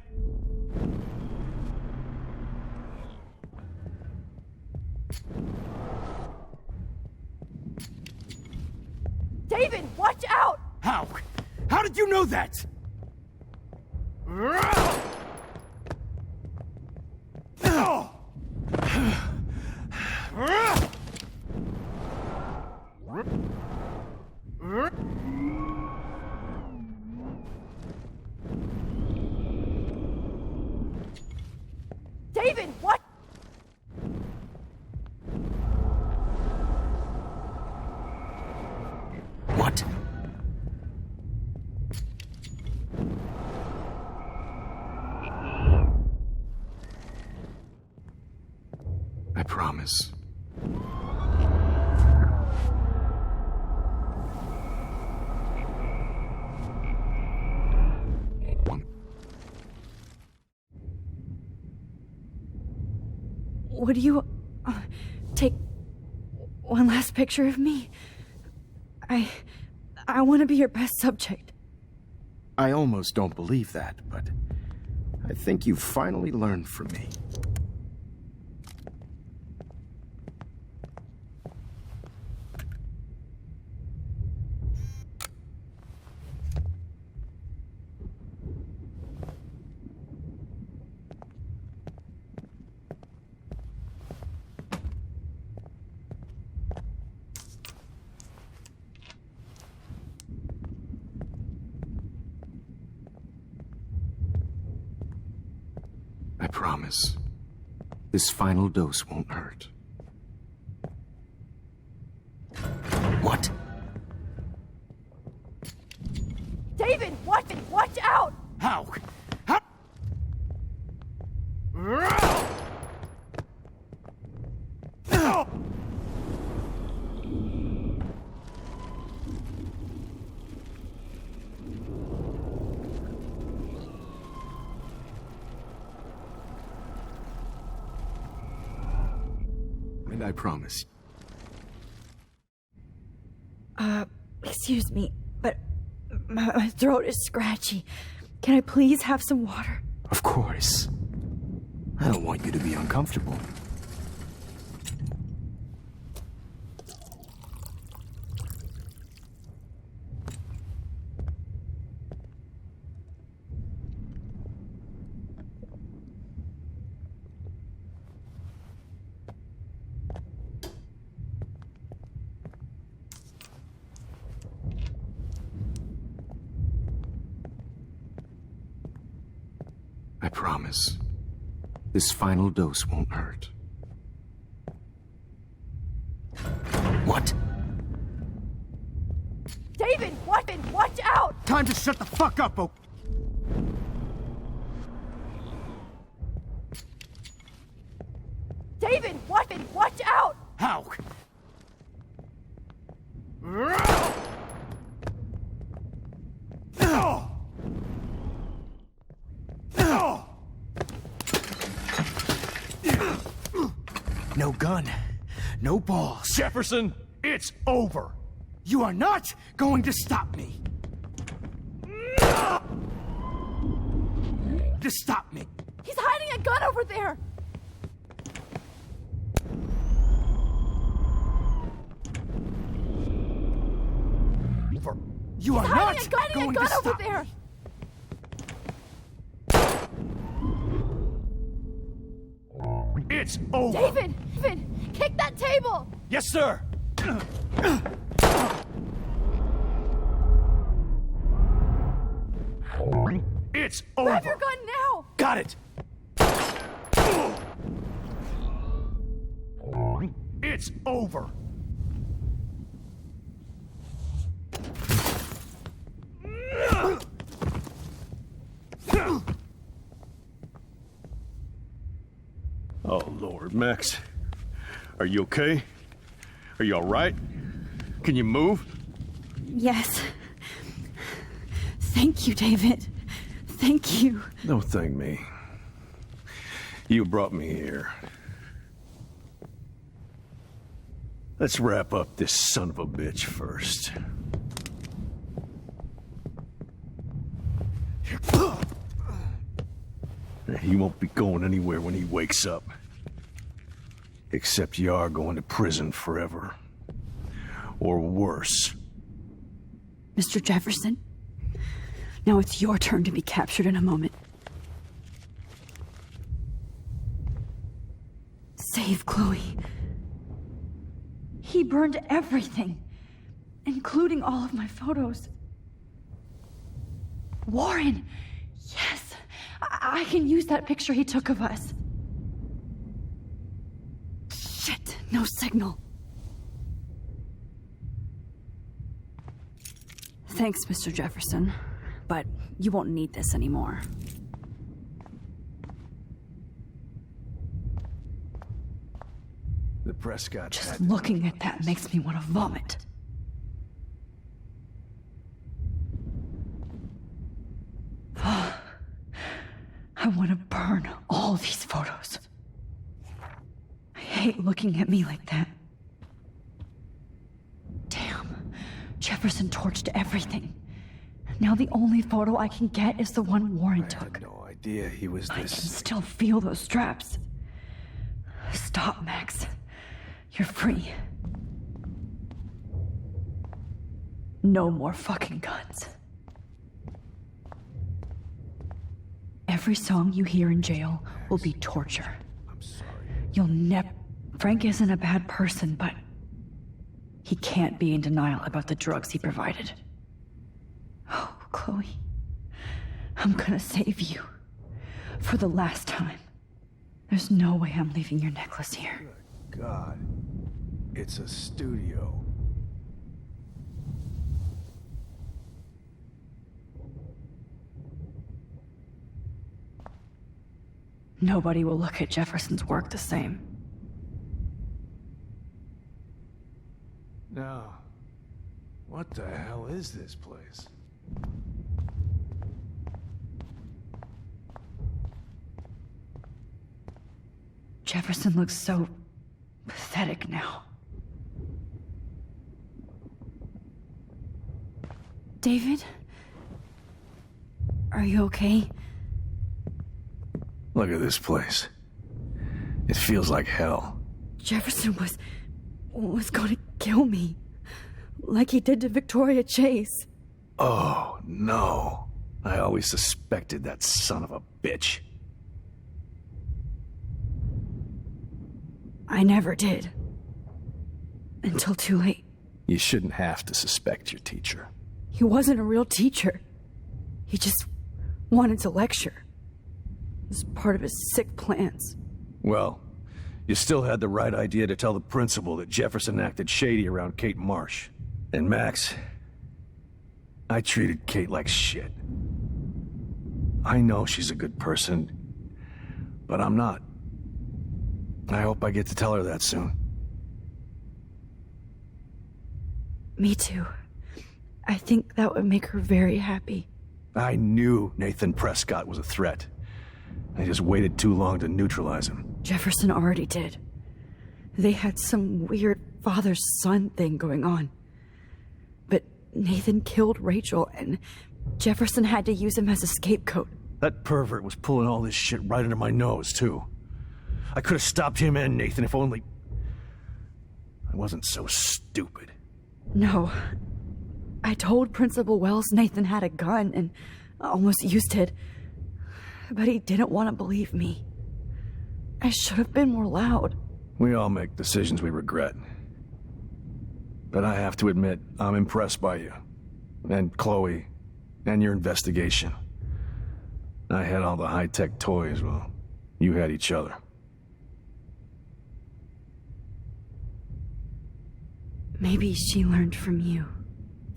David, watch out! How? How did you know that? David, what? What? I promise. Would you take one last picture of me? I want to be your best subject. I almost don't believe that, but I think you've finally learned from me. I promise. This final dose won't hurt. What? David, watch out! How? How? And I promise. Excuse me, but my throat is scratchy. Can I please have some water? Of course. I don't want you to be uncomfortable. I promise. This final dose won't hurt. What? David, watch out! Time to shut the fuck up, oh! David, watch out! How? No gun, no balls. Jefferson, it's over. You are not going to stop me. To stop me. He's hiding a gun over there! You are not going to stop over there! It's over. David, kick that table! Yes, sir. It's over. Grab your gun now! Got it. It's over. Oh, Lord, Max. Are you okay? Are you all right? Can you move? Yes. Thank you, David. Thank you. Don't thank me. You brought me here. Let's wrap up this son of a bitch first. You won't be going anywhere when he wakes up. Except you are going to prison forever. Or worse. Mr. Jefferson, now it's your turn to be captured in a moment. Save Chloe. He burned everything, including all of my photos. Warren! Yes! I can use that picture he took of us. Shit, no signal. Thanks, Mr. Jefferson, but you won't need this anymore. The Prescott Just looking at that makes me want to vomit. I want to burn all these photos. I hate looking at me like that. Damn, Jefferson torched everything. Now the only photo I can get is the one Warren took. I had no idea he was I can this... still feel those straps. Stop, Max. You're free. No more fucking guns. Every song you hear in jail will be torture. I'm sorry. You'll never... Frank isn't a bad person, but... he can't be in denial about the drugs he provided. Oh, Chloe. I'm gonna save you. For the last time. There's no way I'm leaving your necklace here. Good God. It's a studio. Nobody will look at Jefferson's work the same. Now, what the hell is this place? Jefferson looks so pathetic now. David? Are you okay? Look at this place. It feels like hell. Jefferson was going to kill me. Like he did to Victoria Chase. Oh, no. I always suspected that son of a bitch. I never did. Until too late. You shouldn't have to suspect your teacher. He wasn't a real teacher. He just wanted to lecture. It was part of his sick plans. Well, you still had the right idea to tell the principal that Jefferson acted shady around Kate Marsh. And Max, I treated Kate like shit. I know she's a good person, but I'm not. I hope I get to tell her that soon. Me too. I think that would make her very happy. I knew Nathan Prescott was a threat. I just waited too long to neutralize him. Jefferson already did. They had some weird father-son thing going on. But Nathan killed Rachel, and Jefferson had to use him as a scapegoat. That pervert was pulling all this shit right under my nose, too. I could have stopped him and Nathan if only... I wasn't so stupid. No. I told Principal Wells Nathan had a gun and almost used it. But he didn't want to believe me. I should have been more loud. We all make decisions we regret. But I have to admit, I'm impressed by you. And Chloe. And your investigation. I had all the high-tech toys, well, you had each other. Maybe she learned from you.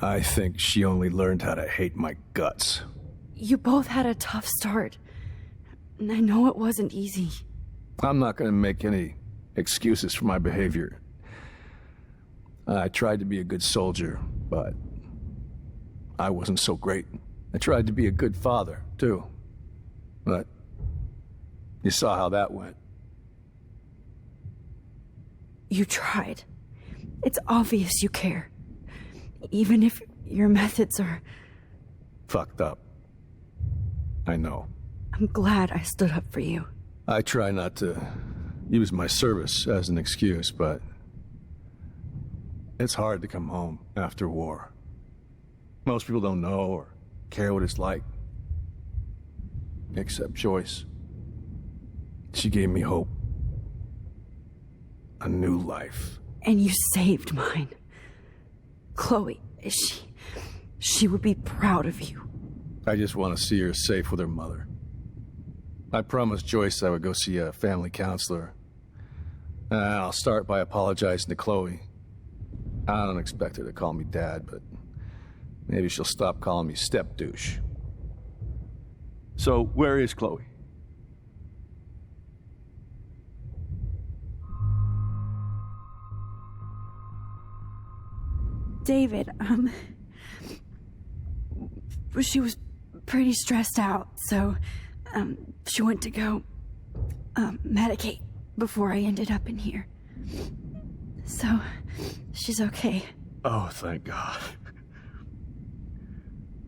I think she only learned how to hate my guts. You both had a tough start. And I know it wasn't easy. I'm not going to make any excuses for my behavior. I tried to be a good soldier, but I wasn't so great. I tried to be a good father, too. But you saw how that went. You tried. It's obvious you care. Even if your methods are... fucked up. I know. I'm glad I stood up for you. I try not to use my service as an excuse, but it's hard to come home after war. Most people don't know or care what it's like. Except Joyce. She gave me hope. A new life. And you saved mine. Chloe, she would be proud of you. I just want to see her safe with her mother. I promised Joyce I would go see a family counselor. I'll start by apologizing to Chloe. I don't expect her to call me Dad, but maybe she'll stop calling me step douche. So, where is Chloe? David, she was pretty stressed out, so, she went to go, medicate before I ended up in here. So, she's okay. Oh, thank God.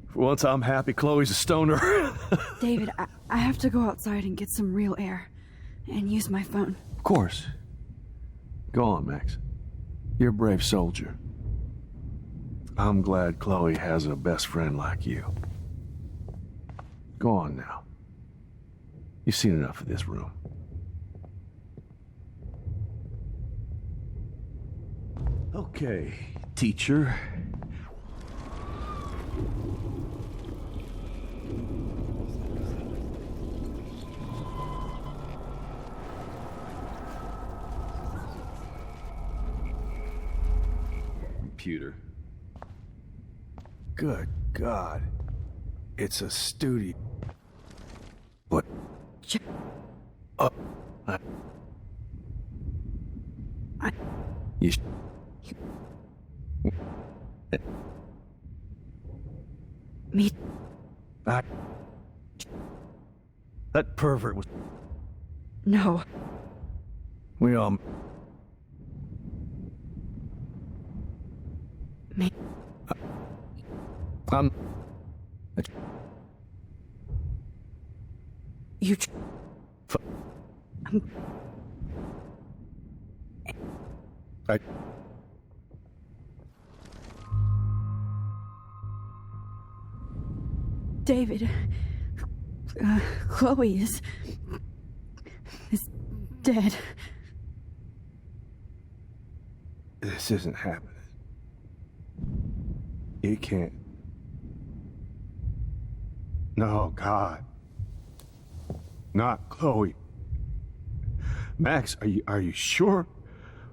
For once I'm happy Chloe's a stoner. David, I have to go outside and get some real air, and use my phone. Of course. Go on, Max. You're a brave soldier. I'm glad Chloe has a best friend like you. Go on now. You've seen enough of this room. Okay, teacher. Computer. Good God. It's a studio. What? You Me. That pervert was... No. We all... Me. I'm... You... I... David, Chloe is dead. This isn't happening. It can't. No, God. Not Chloe. Max, are you sure?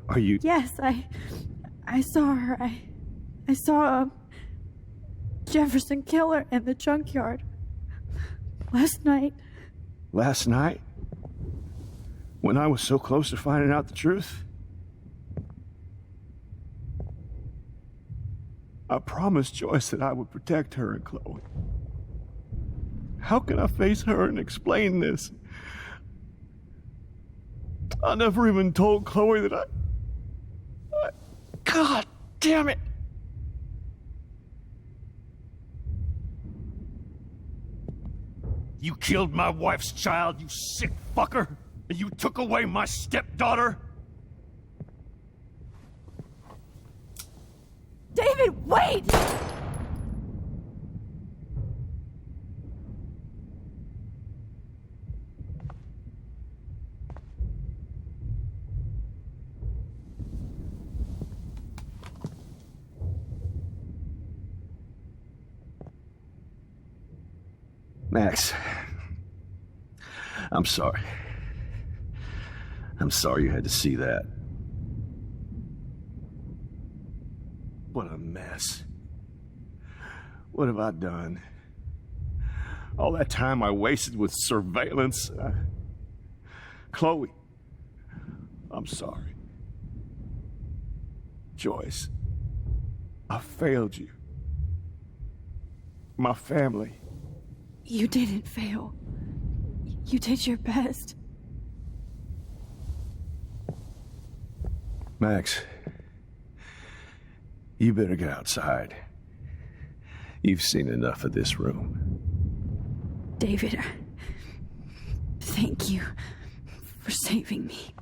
Are you... Yes, I saw her. I saw Jefferson Killer in the junkyard last night. Last night? When I was so close to finding out the truth? I promised Joyce that I would protect her and Chloe. How can I face her and explain this? I never even told Chloe that I... God damn it! You killed my wife's child, you sick fucker! And you took away my stepdaughter? David, wait! Max, I'm sorry. I'm sorry you had to see that. What a mess. What have I done? All that time I wasted with surveillance. Chloe, I'm sorry. Joyce, I failed you. My family. You didn't fail. You did your best. Max, you better get outside. You've seen enough of this room. David, Thank you for saving me.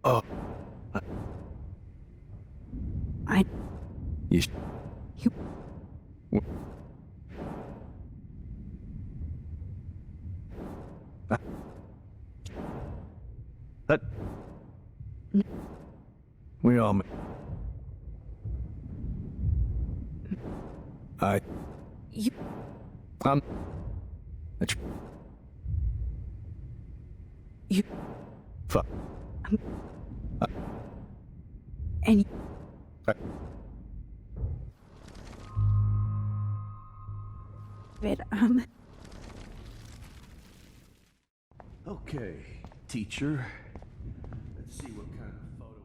Oh. You... That... We all... You... You... Fuck. And... But, Okay, teacher. Let's see what kind of photo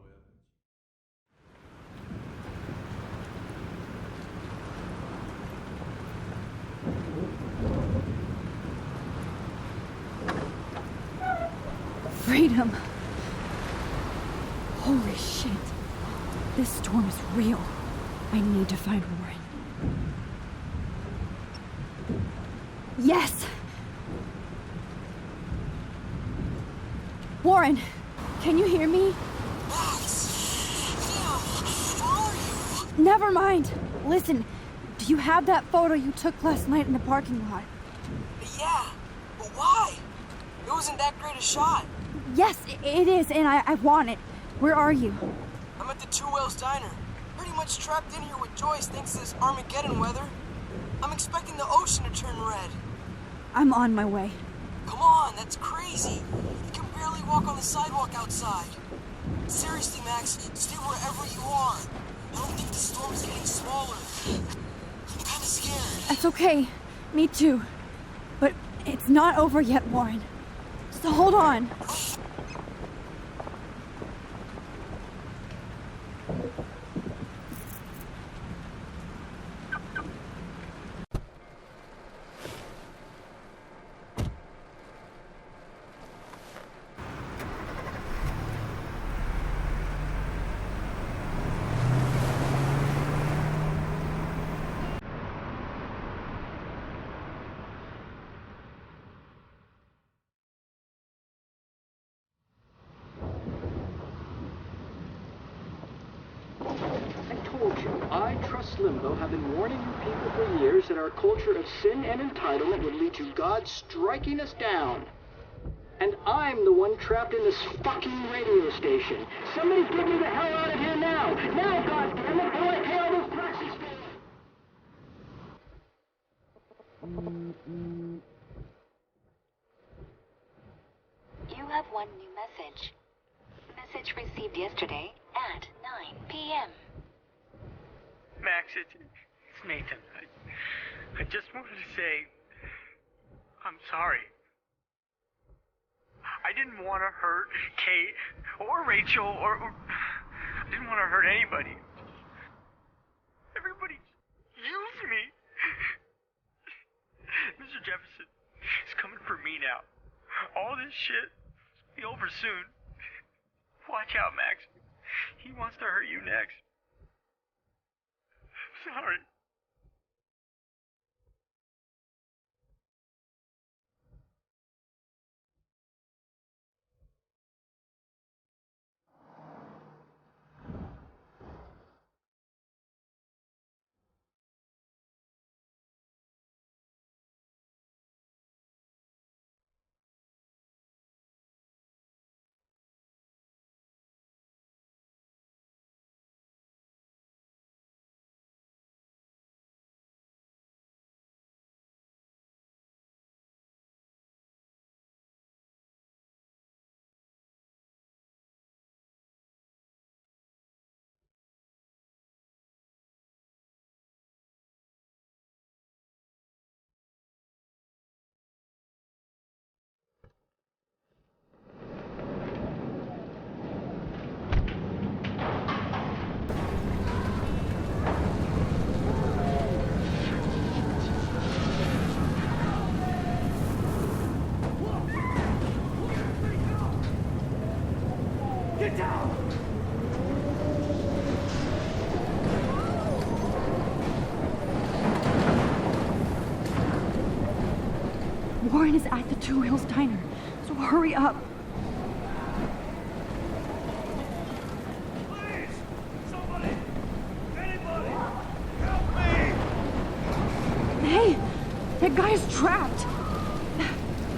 freedom. Holy shit. This storm is real. I need to find Warren. Yes! Warren, can you hear me? Never mind. Listen, do you have that photo you took last night in the parking lot? Yeah, but why? It wasn't that great a shot. Yes, it is, and I want it. Where are you? I'm at the Two Whales Diner. Pretty much trapped in here with Joyce thanks to this Armageddon weather. I'm expecting the ocean to turn red. I'm on my way. Come on, that's crazy. You can barely walk on the sidewalk outside. Seriously, Max, stay wherever you are. I don't think the storm is getting smaller. I'm kind of scared. That's okay. Me too. But it's not over yet, Warren. So hold on. I, Trust Limbo, have been warning you people for years that our culture of sin and entitlement would lead to God striking us down. And I'm the one trapped in this fucking radio station. Somebody get me the hell out of here now! Now, goddammit, before I pay all those taxes! You have one new message. Message received yesterday at 9 p.m. Max, it's Nathan. I just wanted to say, I'm sorry. I didn't want to hurt Kate or Rachel or I didn't want to hurt anybody. Everybody used me. Mr. Jefferson is coming for me now. All this shit will be over soon. Watch out, Max. He wants to hurt you next. Sorry. Warren is at the Two Wheels Diner, so hurry up. Please! Somebody! Anybody! Help me! Hey, that guy is trapped.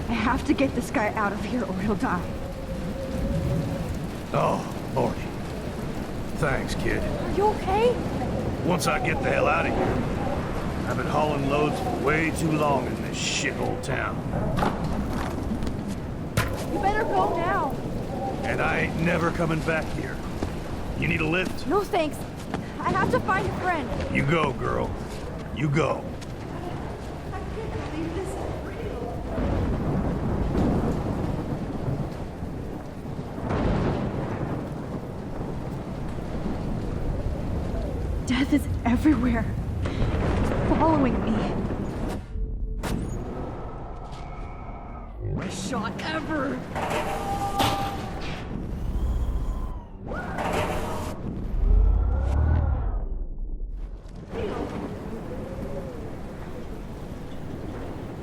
I have to get this guy out of here or he'll die. Oh, Lordy. Thanks, kid. Are you okay? Once I get the hell out of here, I've been hauling loads for way too long in this shithole town. You better go now. And I ain't never coming back here. You need a lift? No thanks. I have to find a friend. You go, girl. You go. Death is everywhere. It's following me. Worst shot ever.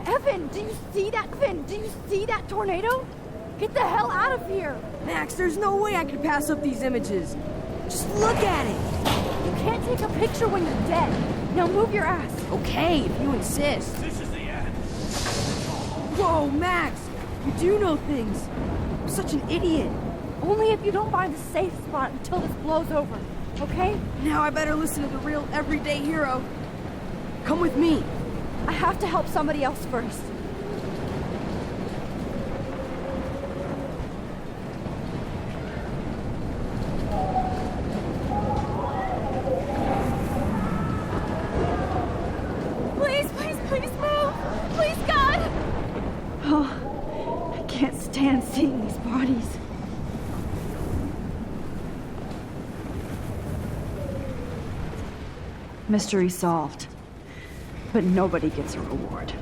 Evan, do you see that? Evan, do you see that tornado? Get the hell out of here! Max, there's no way I could pass up these images. Just look at it. You can't take a picture when you're dead. Now move your ass. Okay, if you insist. This is the end. Whoa, Max! You do know things. I'm such an idiot. Only if you don't find a safe spot until this blows over, okay? Now I better listen to the real everyday hero. Come with me. I have to help somebody else first. Please, please, please move! Please, God! Oh, I can't stand seeing these bodies. Mystery solved. But nobody gets a reward.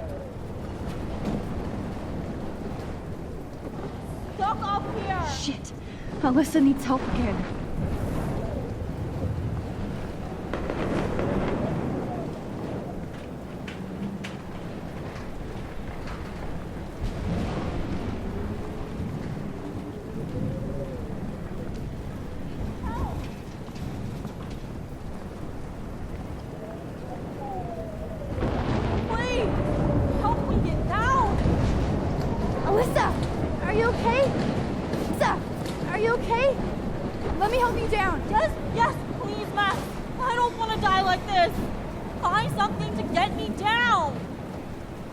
Stuck up here! Shit! Alyssa needs help again. Yes, please, Max. I don't want to die like this. Find something to get me down.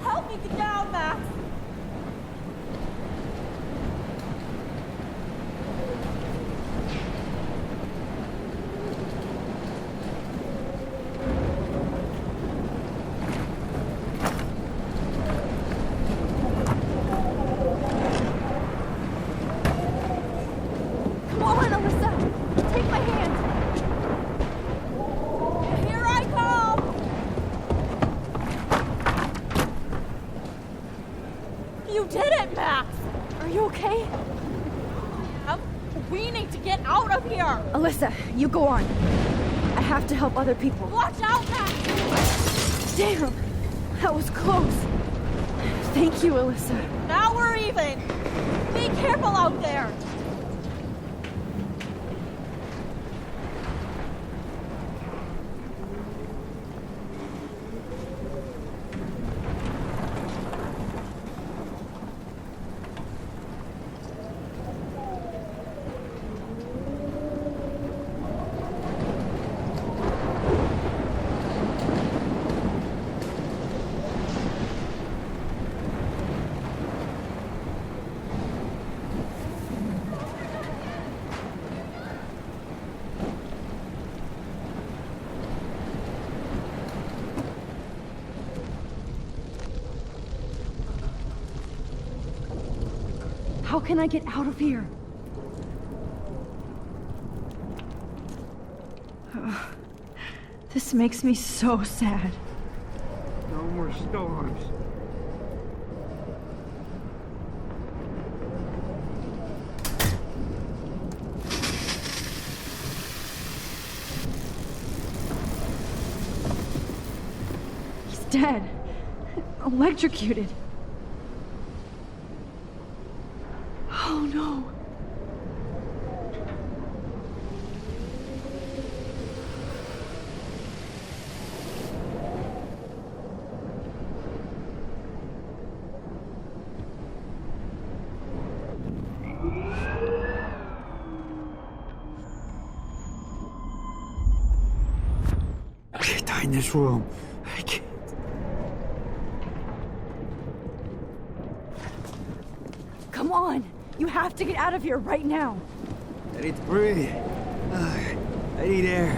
Help me get down, Max. Come on, Alyssa. Take my hand. Here I come. You did it, Max. Are you okay? We need to get out of here. Alyssa, you go on. I have to help other people. Watch out, Max. Damn, that was close. Thank you, Alyssa. Now we're even. Be careful out there. How can I get out of here? This makes me so sad. No more storms. He's dead. Electrocuted. Oh no. I can't die in this room. I can't. Come on! You have to get out of here right now! I need to breathe. I need air.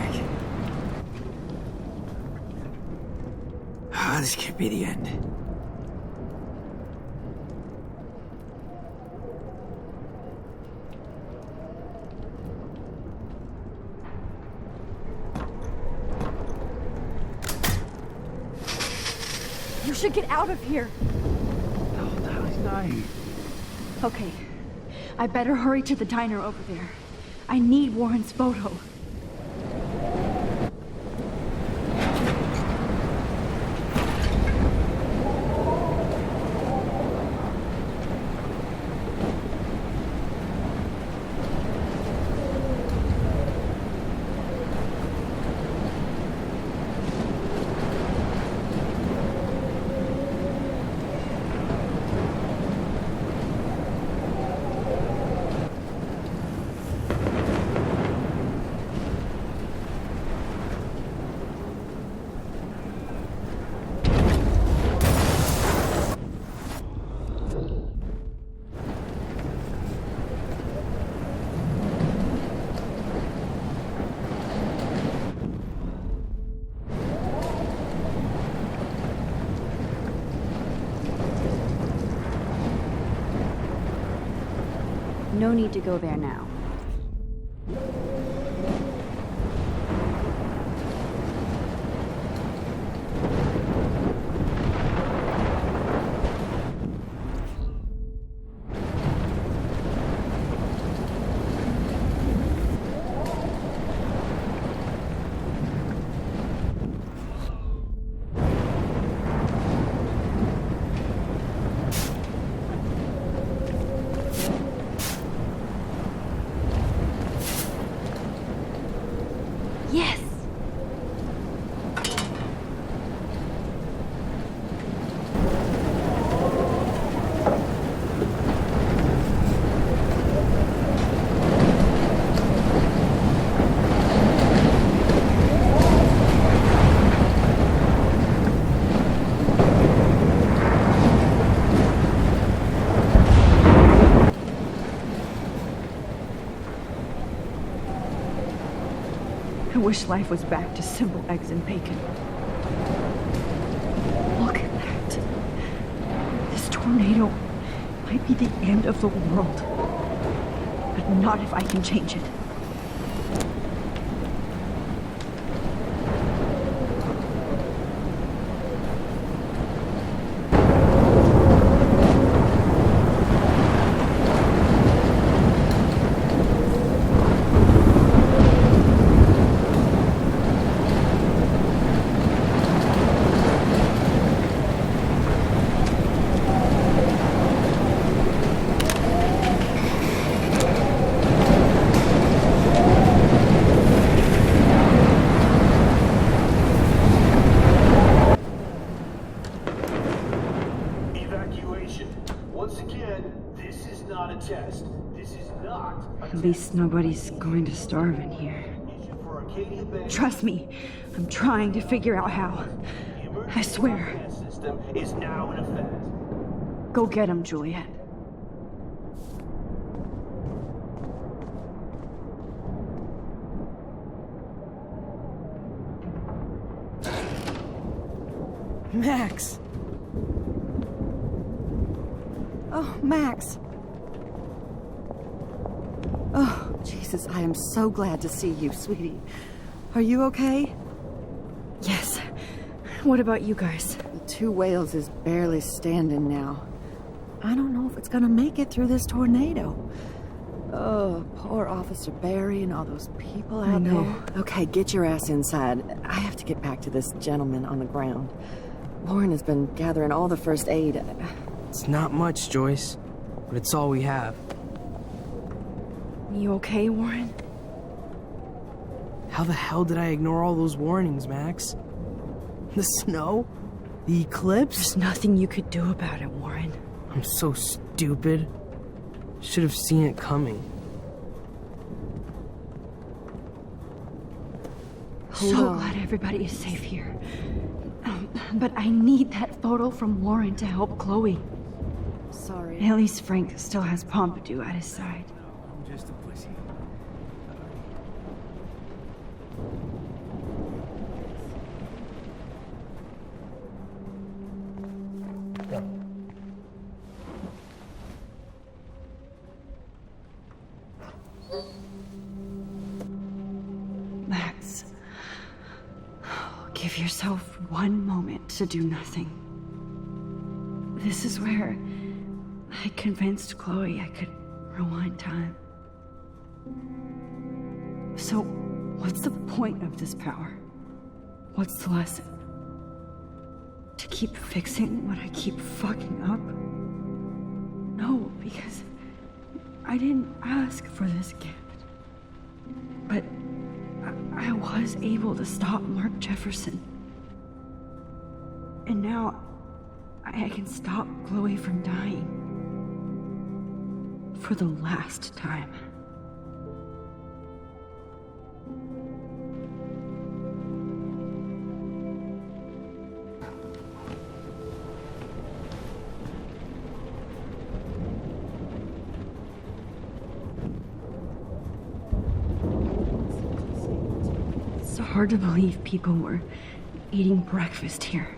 This can't be the end. You should get out of here! Okay. I better hurry to the diner over there. I need Warren's photo. No need to go there now. Yes! I wish life was back to simple eggs and bacon. Look at that. This tornado might be the end of the world. But not if I can change it. At least nobody's going to starve in here. Trust me, I'm trying to figure out how. I swear. System is now in effect. Go get him, Juliet. Max! Oh, Max! Oh, Jesus, I am so glad to see you, sweetie. Are you okay? Yes. What about you guys? The Two Whales is barely standing now. I don't know if it's gonna make it through this tornado. Oh, poor Officer Barry and all those people out there. Okay, get your ass inside. I have to get back to this gentleman on the ground. Warren has been gathering all the first aid. It's not much, Joyce, but it's all we have. You okay, Warren? How the hell did I ignore all those warnings, Max? The snow? The eclipse? There's nothing you could do about it, Warren. I'm so stupid. Should have seen it coming. So glad everybody is safe here. But I need that photo from Warren to help Chloe. Sorry. At least Frank still has Pompidou at his side. I'm just a pussy. Max, give yourself one moment to do nothing. This is where I convinced Chloe I could rewind time. So, what's the point of this power? What's the lesson? To keep fixing what I keep fucking up? No, because I didn't ask for this gift. But I was able to stop Mark Jefferson. And now I can stop Chloe from dying. For the last time. It's hard to believe people were eating breakfast here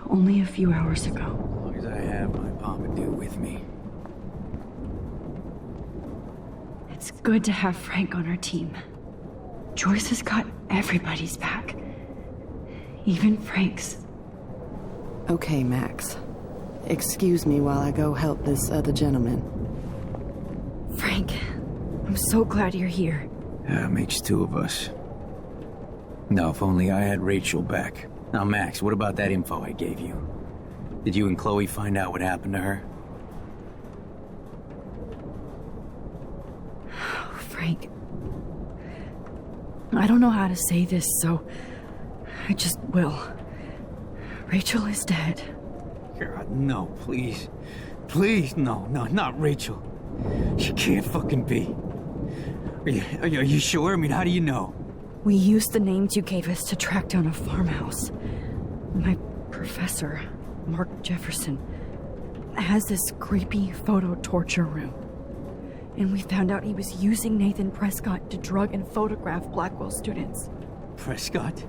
only a few hours ago. As long as I have my Pompidou with me. It's good to have Frank on our team. Joyce has got everybody's back. Even Frank's. Okay, Max. Excuse me while I go help this other gentleman. Frank, I'm so glad you're here. Yeah, it makes two of us. Now, if only I had Rachel back. Now, Max, what about that info I gave you? Did you and Chloe find out what happened to her? Frank, I don't know how to say this, so I just will. Rachel is dead. God, no, please. Please, no, not Rachel. She can't fucking be. Are you sure? I mean, how do you know? We used the names you gave us to track down a farmhouse. My professor, Mark Jefferson, has this creepy photo torture room. And we found out he was using Nathan Prescott to drug and photograph Blackwell students. Prescott?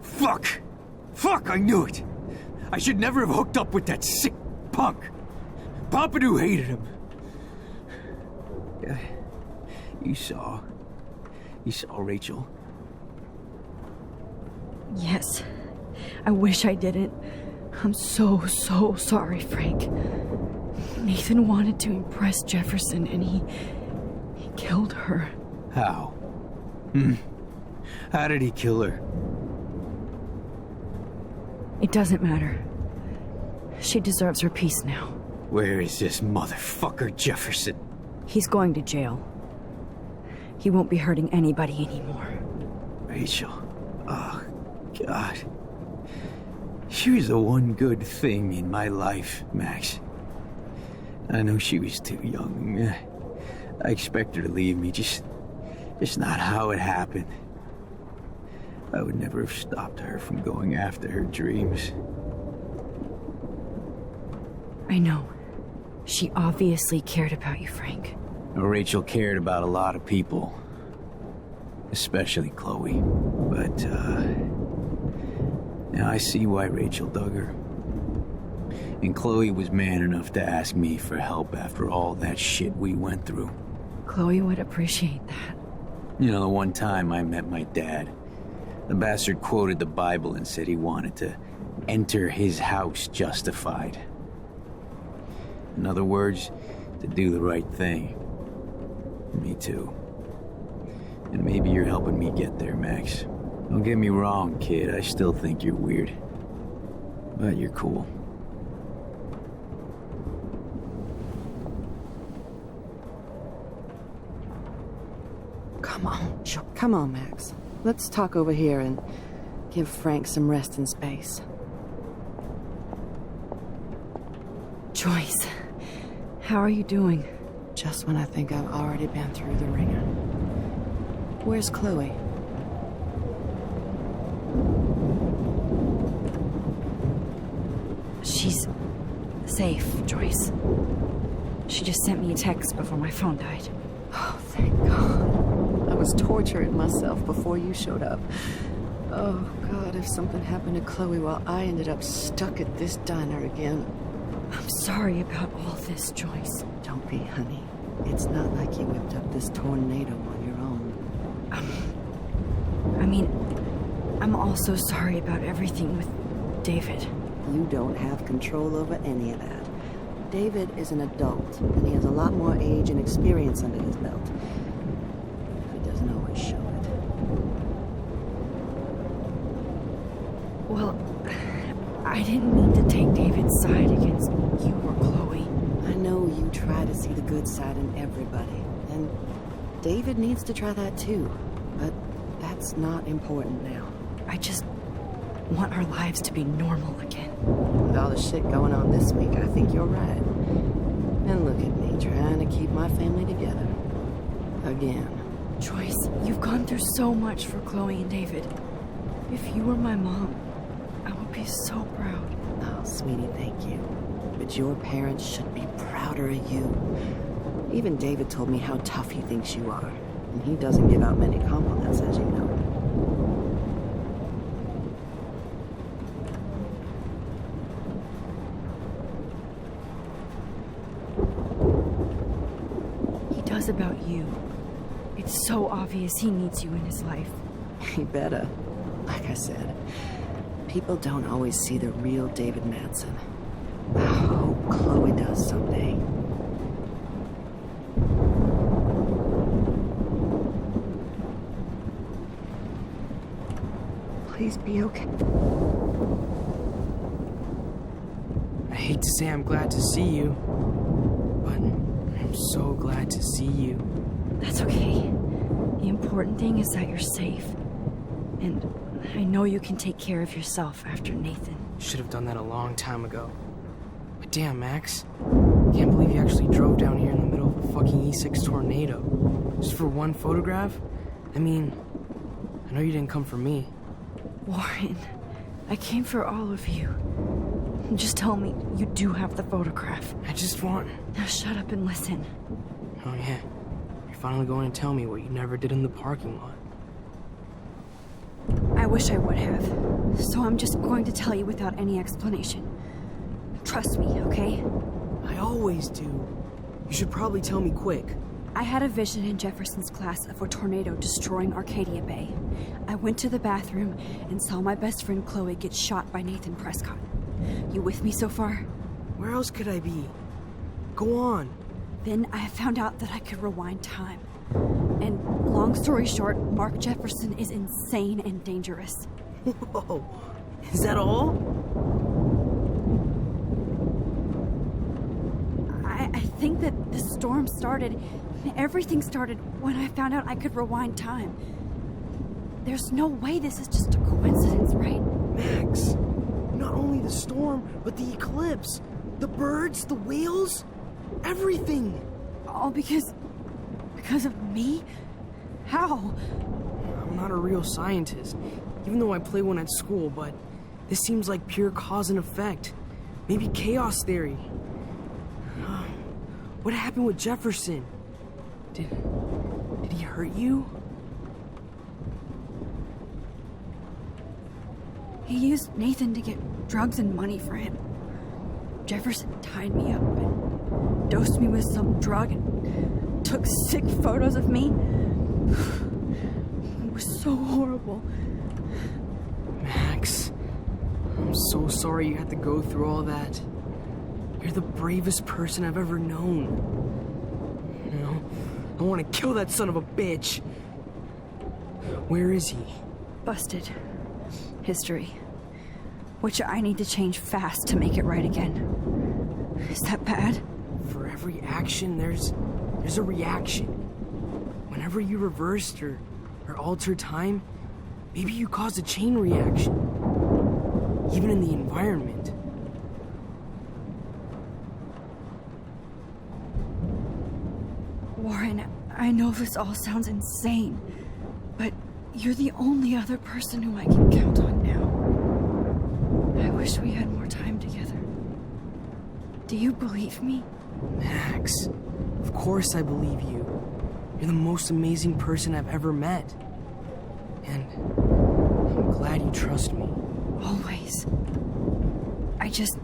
Fuck! Fuck, I knew it! I should never have hooked up with that sick punk! Pompidou hated him. You saw Rachel? Yes. I wish I didn't. I'm so sorry, Frank. Nathan wanted to impress Jefferson, and he killed her. How? How did he kill her? It doesn't matter. She deserves her peace now. Where is this motherfucker Jefferson? He's going to jail. He won't be hurting anybody anymore. Rachel. Oh, God. She was the one good thing in my life, Max. I know she was too young. I expect her to leave me, just not how it happened. I would never have stopped her from going after her dreams. I know. She obviously cared about you, Frank. Rachel cared about a lot of people. Especially Chloe. But, now I see why Rachel dug her. And Chloe was man enough to ask me for help after all that shit we went through. Chloe would appreciate that. You know, the one time I met my dad, the bastard quoted the Bible and said he wanted to enter his house justified. In other words, to do the right thing. Me too. And maybe you're helping me get there, Max. Don't get me wrong, kid, I still think you're weird. But you're cool. Come on, Max. Let's talk over here and give Frank some rest and space. Joyce, how are you doing? Just when I think I've already been through the ringer. Where's Chloe? She's safe, Joyce. She just sent me a text before my phone died. Oh, thank God. I was torturing myself before you showed up. Oh, God, if something happened to Chloe while I ended up stuck at this diner again. I'm sorry about all this, Joyce. Don't be, honey. It's not like you whipped up this tornado on your own. I'm also sorry about everything with David. You don't have control over any of that. David is an adult, and he has a lot more age and experience under his belt. He doesn't always show it. Well, I didn't mean to take David's side against you or Chloe. I know you try to see the good side in everybody, and David needs to try that too, but that's not important now. I just want our lives to be normal again. With all the shit going on this week, I think you're right. And look at me, trying to keep my family together. Again. Joyce, you've gone through so much for Chloe and David. If you were my mom, I would be so proud. Oh, sweetie, thank you. But your parents should be prouder of you. Even David told me how tough he thinks you are. And he doesn't give out many compliments, as you know. About you. It's so obvious he needs you in his life. He better. Like I said, people don't always see the real David Madsen. I hope Chloe does someday. Please be okay. I hate to say I'm glad to see you, but I'm so glad to see you. That's okay. The important thing is that you're safe. And I know you can take care of yourself after Nathan. Should have done that a long time ago. But damn, Max. Can't believe you actually drove down here in the middle of a fucking E6 tornado. Just for one photograph? I mean, I know you didn't come for me. Warren, I came for all of you. Just tell me you do have the photograph. I just want... Now shut up and listen. Oh yeah, you're finally going to tell me what you never did in the parking lot. I wish I would have. So I'm just going to tell you without any explanation. Trust me, okay? I always do. You should probably tell me quick. I had a vision in Jefferson's class of a tornado destroying Arcadia Bay. I went to the bathroom and saw my best friend Chloe get shot by Nathan Prescott. You with me so far? Where else could I be? Go on. Then I found out that I could rewind time. And long story short, Mark Jefferson is insane and dangerous. Whoa, is that all? I think that the storm started, everything started when I found out I could rewind time. There's no way this is just a coincidence, right? Max, not only the storm, but the eclipse, the birds, the whales, everything. All because of me? How? I'm not a real scientist, even though I play one at school, but this seems like pure cause and effect. Maybe chaos theory. What happened with Jefferson? Did he hurt you? He used Nathan to get drugs and money for him. Jefferson tied me up and dosed me with some drug and took sick photos of me. It was so horrible. Max, I'm so sorry you had to go through all that. You're the bravest person I've ever known. You know, I want to kill that son of a bitch. Where is he? Busted. History. Which I need to change fast to make it right again. Is that bad? For every action, there's a reaction. When whenever you reversed or altered time, maybe you caused a chain reaction. Even in the environment. Warren, I know this all sounds insane, but you're the only other person who I can count on now. I wish we had more time together. Do you believe me? Max, of course I believe you. You're the most amazing person I've ever met. And I'm glad you trust me. Always. I just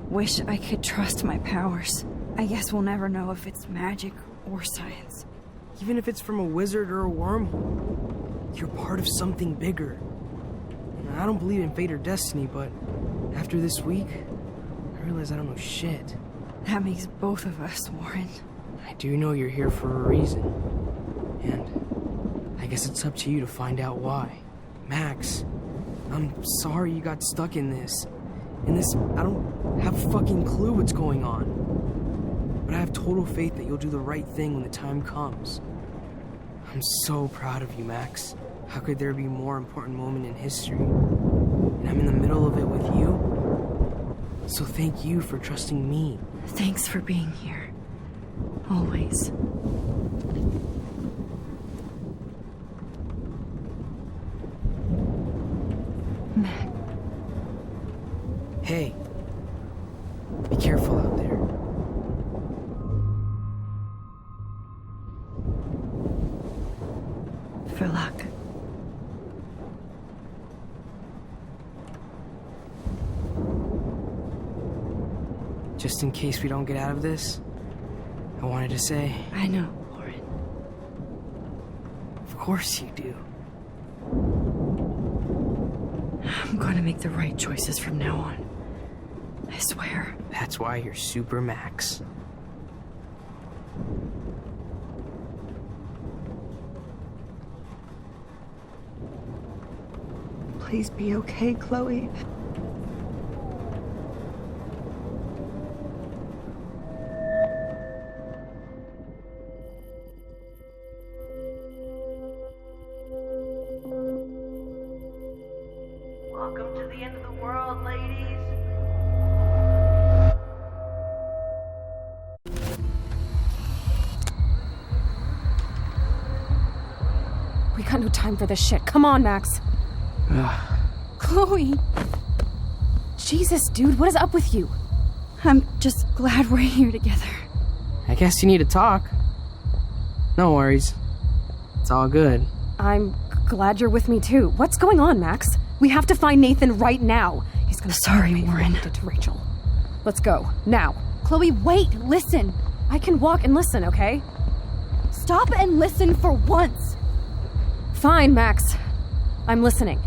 wish I could trust my powers. I guess we'll never know if it's magic or science. Even if it's from a wizard or a wormhole, you're part of something bigger. I don't believe in fate or destiny, but after this week, I realize I don't know shit. That makes both of us, Warren. I do know you're here for a reason. And I guess it's up to you to find out why. Max, I'm sorry you got stuck in this. I don't have a fucking clue what's going on. But I have total faith that you'll do the right thing when the time comes. I'm so proud of you, Max. How could there be a more important moment in history? And I'm in the middle of it with you. So thank you for trusting me. Thanks for being here. Always. Max. Hey. Be careful out there. For luck. Just in case we don't get out of this, I wanted to say... I know, Warren. Of course you do. I'm gonna make the right choices from now on. I swear. That's why you're Super Max. Please be okay, Chloe. Welcome to the end of the world, ladies. We got no time for this shit. Come on, Max. Chloe! Jesus, dude, what is up with you? I'm just glad we're here together. I guess you need to talk. No worries. It's all good. I'm glad you're with me too. What's going on, Max? We have to find Nathan right now. He's gonna Sorry, Warren. Did to Rachel. Let's go now. Chloe, wait! Listen. I can walk and listen, okay? Stop and listen for once. Fine, Max. I'm listening.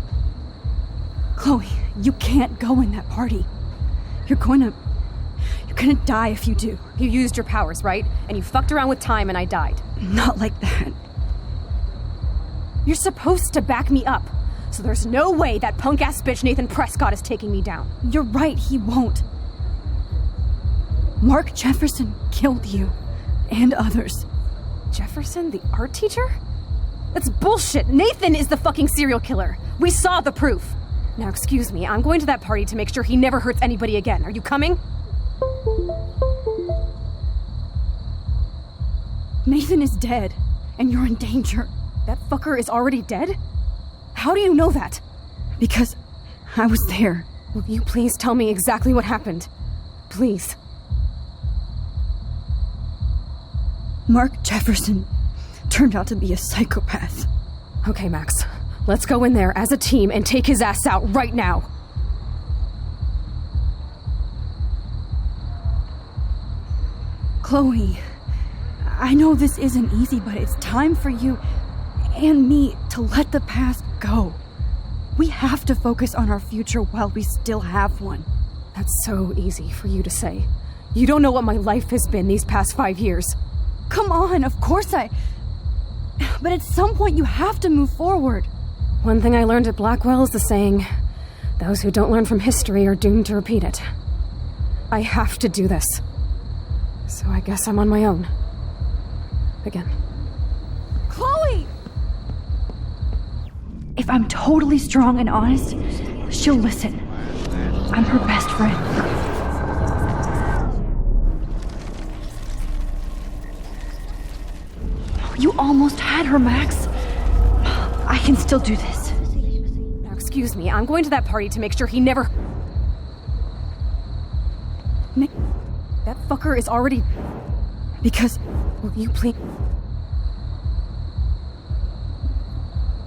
Chloe, you can't go in that party. You're gonna die if you do. You used your powers, right? And you fucked around with time and I died. Not like that. You're supposed to back me up. So there's no way that punk-ass bitch Nathan Prescott is taking me down. You're right, he won't. Mark Jefferson killed you. And others. Jefferson, the art teacher? That's bullshit. Nathan is the fucking serial killer. We saw the proof. Now, excuse me, I'm going to that party to make sure he never hurts anybody again. Are you coming? Nathan is dead, and you're in danger. That fucker is already dead? How do you know that? Because I was there. Will you please tell me exactly what happened? Please. Mark Jefferson turned out to be a psychopath. Okay, Max. Let's go in there as a team and take his ass out right now. Chloe, I know this isn't easy, but it's time for you and me to let the past go. We have to focus on our future while we still have one. That's so easy for you to say. You don't know what my life has been these past 5 years. Come on, of course but at some point you have to move forward. One thing I learned at Blackwell is the saying, those who don't learn from history are doomed to repeat it. I have to do this. So I guess I'm on my own. Again. Chloe! If I'm totally strong and honest, she'll listen. I'm her best friend. You almost had her, Max. I can still do this. Now, excuse me, I'm going to that party to make sure he never... Nick, that fucker is already... Because... Will you please...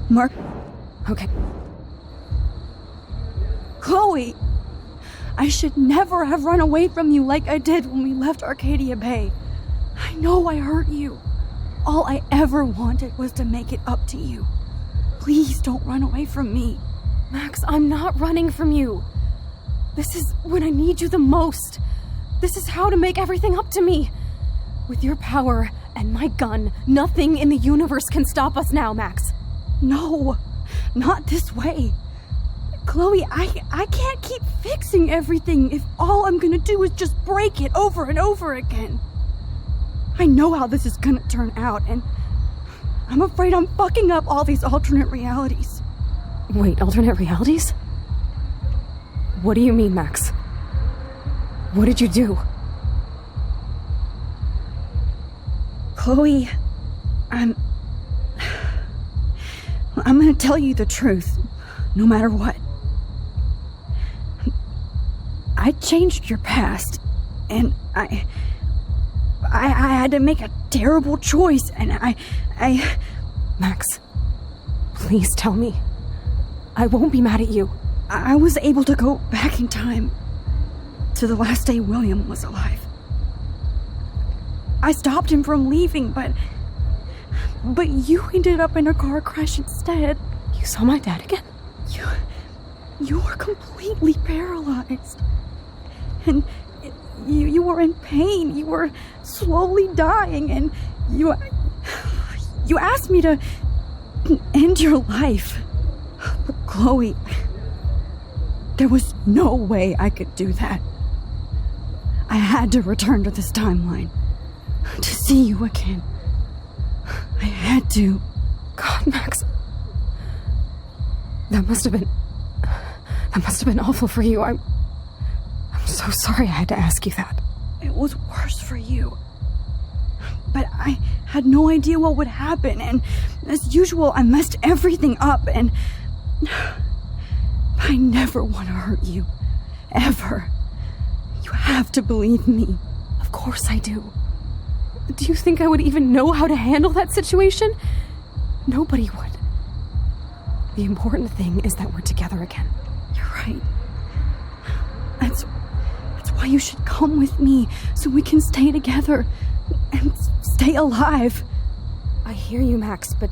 Mark... Okay. Chloe! I should never have run away from you like I did when we left Arcadia Bay. I know I hurt you. All I ever wanted was to make it up to you. Please don't run away from me. Max, I'm not running from you. This is when I need you the most. This is how to make everything up to me. With your power and my gun, nothing in the universe can stop us now, Max. No, not this way. Chloe, I can't keep fixing everything if all I'm gonna do is just break it over and over again. I know how this is gonna turn out, and I'm afraid I'm fucking up all these alternate realities. Wait, alternate realities? What do you mean, Max? What did you do? Chloe, I'm gonna tell you the truth, no matter what. I changed your past, and I had to make a terrible choice, and I... Max, please tell me. I won't be mad at you. I was able to go back in time to the last day William was alive. I stopped him from leaving, but you ended up in a car crash instead. You saw my dad again? You were completely paralyzed. And you were in pain. You were slowly dying, and you asked me to end your life. But Chloe, there was no way I could do that. I had to return to this timeline to see you again. I had to. God, Max. That must have been awful for you. I'm so sorry I had to ask you that. It was worse for you. But I had no idea what would happen, and as usual, I messed everything up, and I never want to hurt you. Ever. You have to believe me. Of course I do. Do you think I would even know how to handle that situation? Nobody would. The important thing is that we're together again. You're right. That's why you should come with me, so we can stay together and stay alive. I hear you, Max, but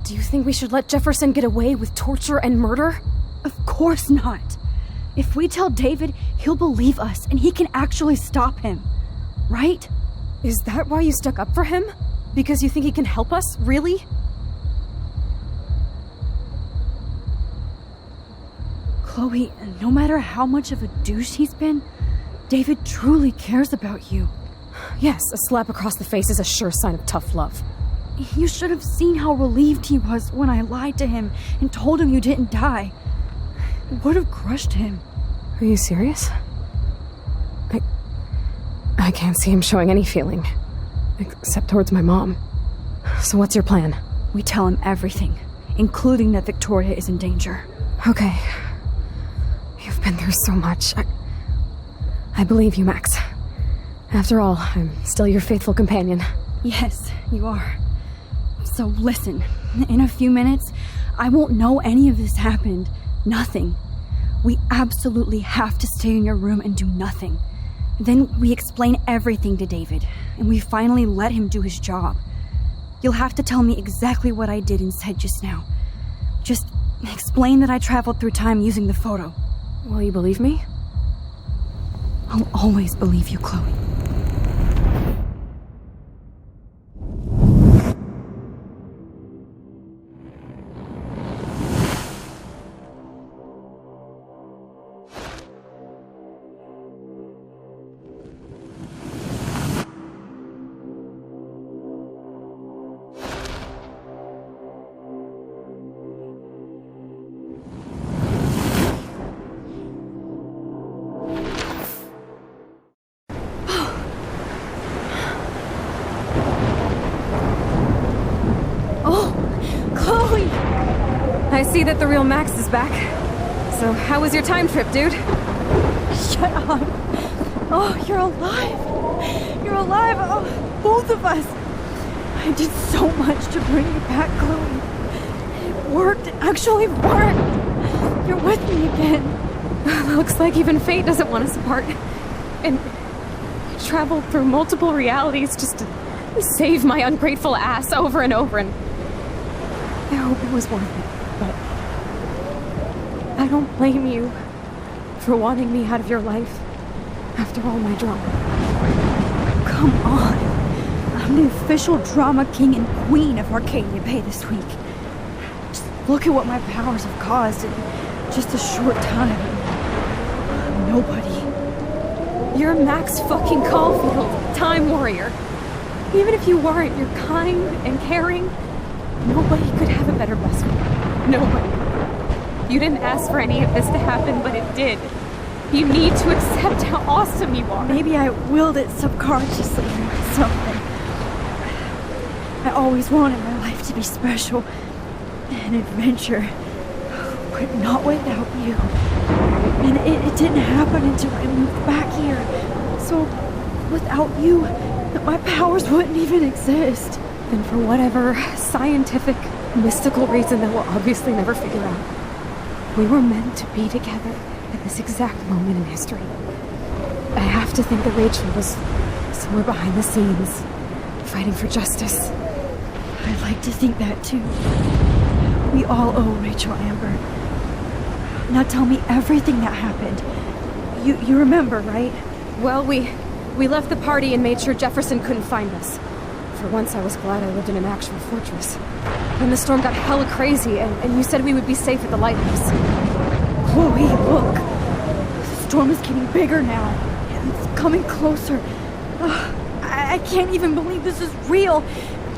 do you think we should let Jefferson get away with torture and murder? Of course not. If we tell David, he'll believe us, and he can actually stop him. Right? Is that why you stuck up for him? Because you think he can help us? Really? Chloe, no matter how much of a douche he's been, David truly cares about you. Yes, a slap across the face is a sure sign of tough love. You should have seen how relieved he was when I lied to him and told him you didn't die. It would have crushed him. Are you serious? I can't see him showing any feeling. Except towards my mom. So what's your plan? We tell him everything, including that Victoria is in danger. Okay. You've been through so much. I believe you, Max. After all, I'm still your faithful companion. Yes, you are. So listen, in a few minutes, I won't know any of this happened. Nothing. We absolutely have to stay in your room and do nothing. Then we explain everything to David, and we finally let him do his job. You'll have to tell me exactly what I did and said just now. Just explain that I traveled through time using the photo. Will you believe me? I'll always believe you, Chloe. I see that the real Max is back. So, how was your time trip, dude? Shut up. Oh, you're alive. You're alive. Oh, both of us. I did so much to bring you back, Chloe. It worked. It actually worked. You're with me again. Looks like even fate doesn't want us apart. And traveled through multiple realities just to save my ungrateful ass over and over, and I hope it was worth it, but I don't blame you for wanting me out of your life after all my drama. Come on. I'm the official drama king and queen of Arcadia Bay this week. Just look at what my powers have caused in just a short time. Nobody. You're Max fucking Caulfield, Time Warrior. Even if you weren't, you're kind and caring. Nobody could have a better best friend. Nobody. You didn't ask for any of this to happen, but it did. You need to accept how awesome you are. Maybe I willed it subconsciously to myself. I always wanted my life to be special. An adventure. But not without you. And it didn't happen until I moved back here. So, without you, my powers wouldn't even exist. And for whatever scientific, mystical reason that we'll obviously never figure out, we were meant to be together at this exact moment in history. I have to think that Rachel was somewhere behind the scenes, fighting for justice. I'd like to think that too. We all owe Rachel Amber. Now tell me everything that happened. You remember, right? Well, we left the party and made sure Jefferson couldn't find us. For once, I was glad I lived in an actual fortress. Then the storm got hella crazy, and you said we would be safe at the lighthouse. Chloe, look. The storm is getting bigger now. And it's coming closer. I can't even believe this is real.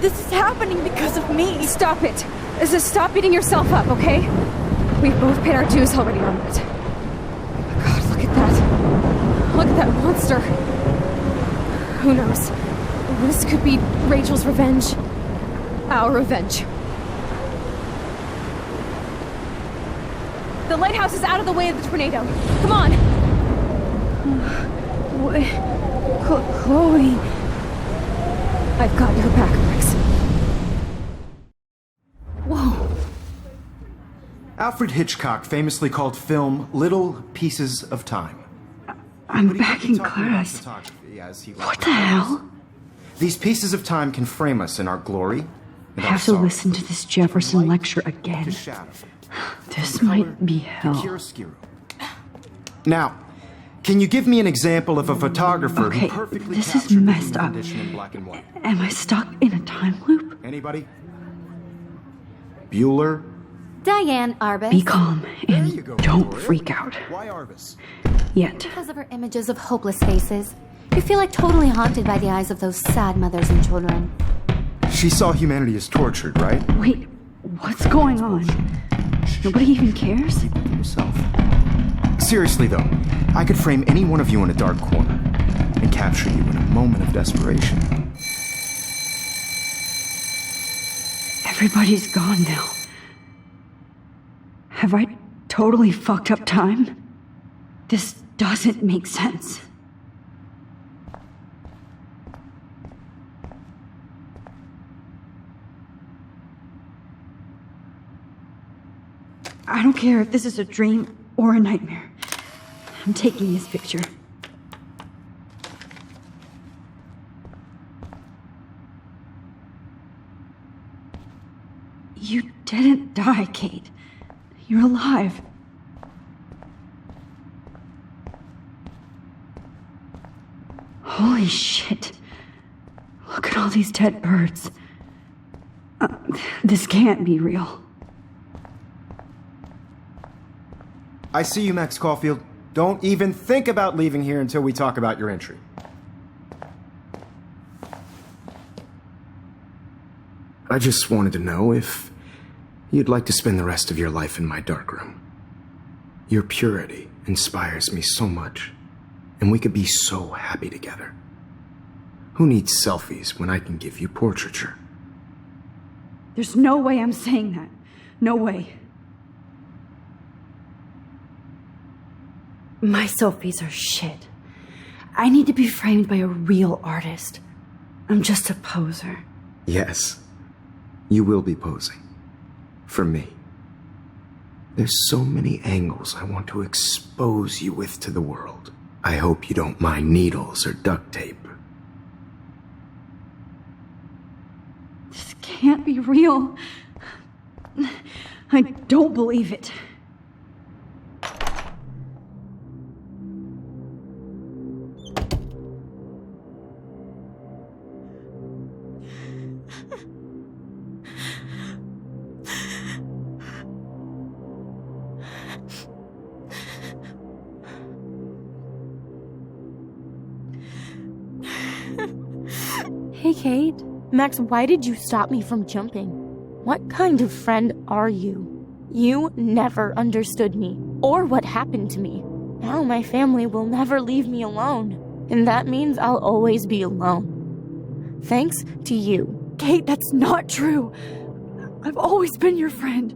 This is happening because of me. Stop it. Stop beating yourself up, okay? We've both paid our dues already on it. God, look at that. Look at that monster. Who knows? This could be Rachel's revenge. Our revenge. The lighthouse is out of the way of the tornado. Come on! Chloe. I've got your back, Max. Whoa. Alfred Hitchcock famously called film little pieces of time. I'm back in class. What the hell? These pieces of time can frame us in our glory. I have to listen to this Jefferson lecture again. This might be hell. Now, can you give me an example of a photographer okay, who perfectly this is captured messed human up. condition in black and white? Am I stuck in a time loop? Anybody? Bueller? Diane Arbus. Be calm and don't freak out. Why Arbus? Yet. Because of her images of hopeless faces. You feel like totally haunted by the eyes of those sad mothers and children. She saw humanity as tortured, right? Wait, what's going on? Nobody even cares? Yourself. Seriously though, I could frame any one of you in a dark corner and capture you in a moment of desperation. Everybody's gone now. Have I totally fucked up time? This doesn't make sense. I don't care if this is a dream or a nightmare. I'm taking this picture. You didn't die, Kate. You're alive. Holy shit. Look at all these dead birds. This can't be real. I see you, Max Caulfield. Don't even think about leaving here until we talk about your entry. I just wanted to know if you'd like to spend the rest of your life in my darkroom. Your purity inspires me so much, and we could be so happy together. Who needs selfies when I can give you portraiture? There's no way I'm saying that. No way. My selfies are shit. I need to be framed by a real artist. I'm just a poser. Yes, you will be posing. For me. There's so many angles I want to expose you with to the world. I hope you don't mind needles or duct tape. This can't be real. I don't believe it. Hey, Kate. Max, why did you stop me from jumping? What kind of friend are you? You never understood me, or what happened to me. Now my family will never leave me alone, and that means I'll always be alone. Thanks to you. Kate, that's not true. I've always been your friend.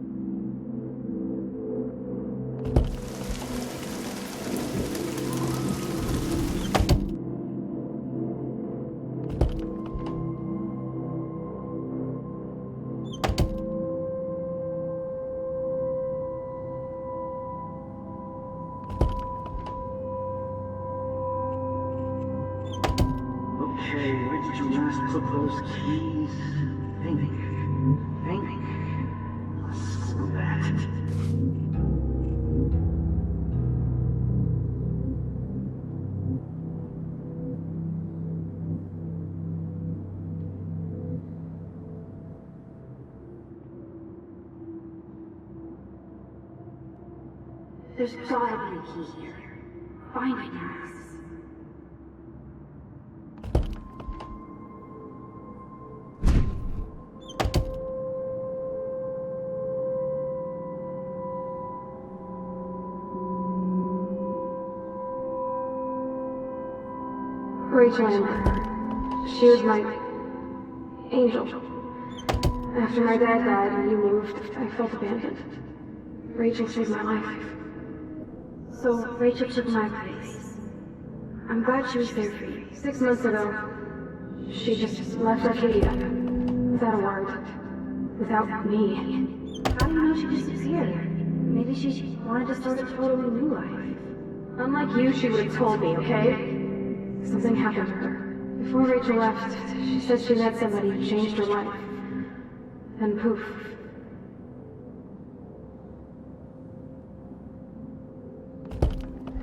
Okay, where did you last put those keys? Think. Screw that. There's gotta be a key here. Find it, Max. Rachel Amber. She was my angel. After my dad died and you moved, I felt abandoned. Rachel saved my life. So Rachel took my place. I'm glad she was there for you. 6 months ago, she just left Arcadia. Without a word. Without me. How do you know she disappeared? Maybe she wanted to start a totally new life. Unlike you, she would have told me, okay? Something happened to her. Before Rachel left, she said she met somebody who changed her life. Then poof.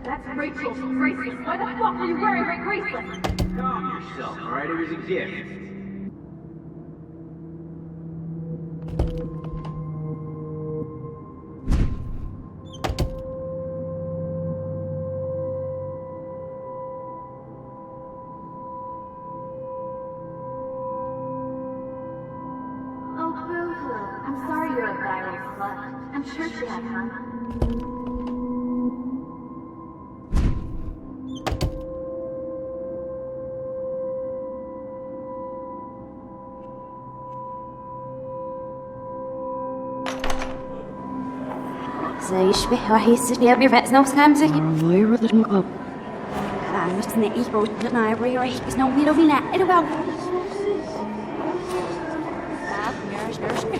That's Rachel's bracelet. Why the fuck are you wearing my bracelet? Calm yourself, alright? It was a gift. Oh, boo-hoo. I'm sorry you're a violent slut. I'm sure she had fun. يشبه واحد يستشبه بيرفع نفس خمسة غير المقاب بس نعيش بوجودنا ريح بس نوبيلو فينا إلوا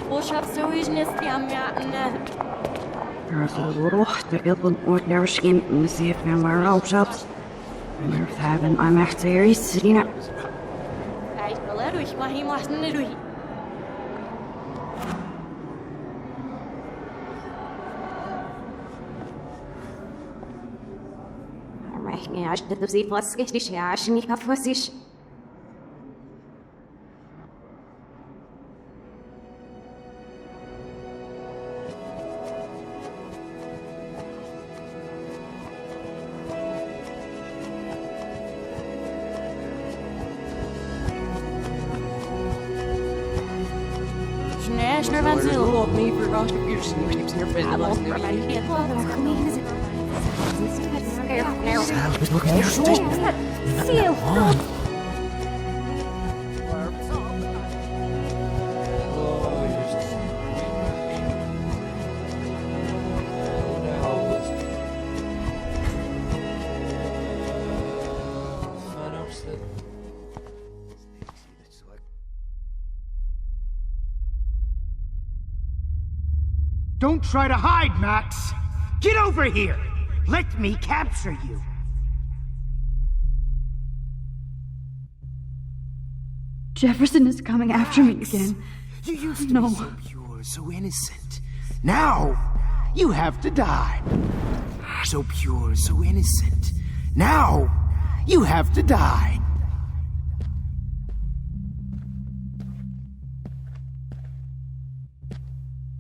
Boodschap zo is niet aan الروح تقبل ونرشين نسيف من ورابشات مرتابن I'm echt serieus Serena Hij wil er maar hij mag niet doen. رحني عشت تبزي فاسكش ليش عشني كفوسيش Snel van zil. Look, me for gosh, you're sneaks near friend. Seal. Don't try to hide, Max! Get over here! Let me capture you! Jefferson is coming after me again. You used to be so pure, so innocent. Now, you have to die. So pure, so innocent. Now, you have to die.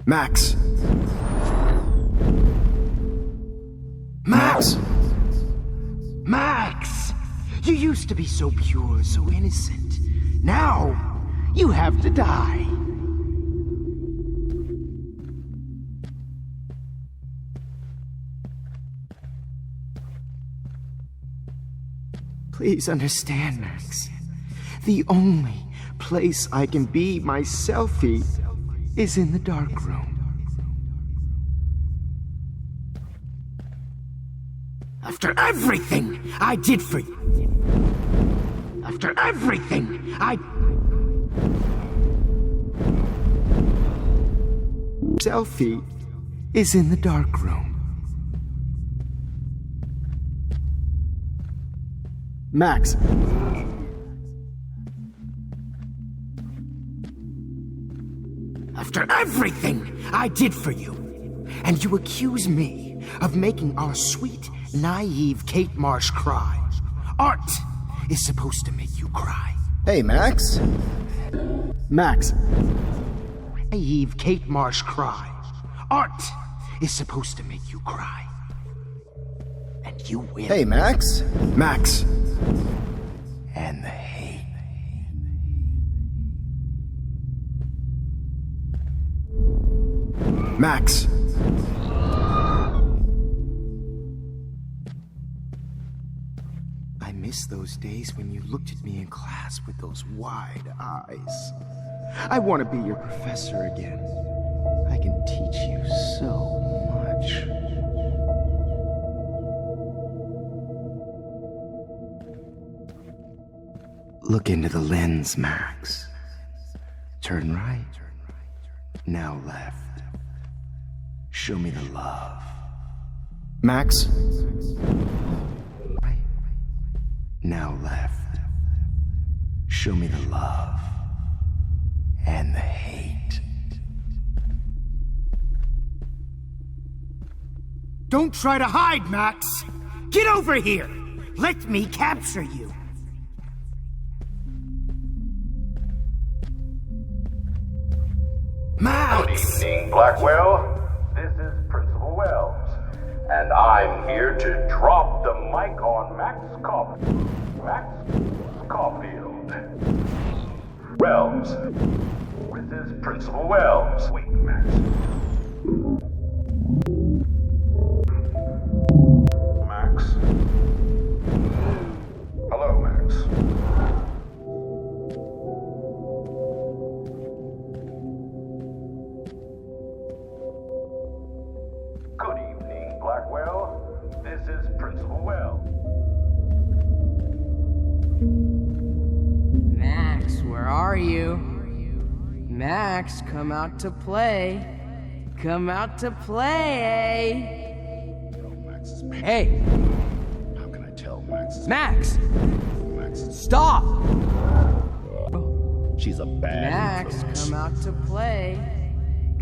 Max. Max! Max! You used to be so pure, so innocent. Now, you have to die. Please understand, Max. The only place I can be my selfie is in the dark room. After everything I did for you. After everything I... Selfie is in the dark room. Max. After everything I did for you, and you accuse me of making our sweet, naive Kate Marsh cry. Art is supposed to make you cry. Hey, Max. Max. Naive Kate Marsh cry. Art is supposed to make you cry. And you will. Hey, Max. Max. And the hate. Max. I miss those days when you looked at me in class with those wide eyes. I want to be your professor again. I can teach you so much. Look into the lens, Max. Turn right. Now left. Show me the love. Max. Right. Now left. Show me the love. And the hate. Don't try to hide, Max! Get over here! Let me capture you! Max! Good evening, Blackwell. This is Principal Wells, and I'm here to drop the mic on Max Caulfield. Wells. This is Principal Wells. Wait, Max. Max? Hello, Max. Good evening, Blackwell. This is Principal Wells. Max, where are you? Max, come out to play. Come out to play. Hey! How can I tell Max? Max! Max. Stop! She's a bad Max, influence. come out to play.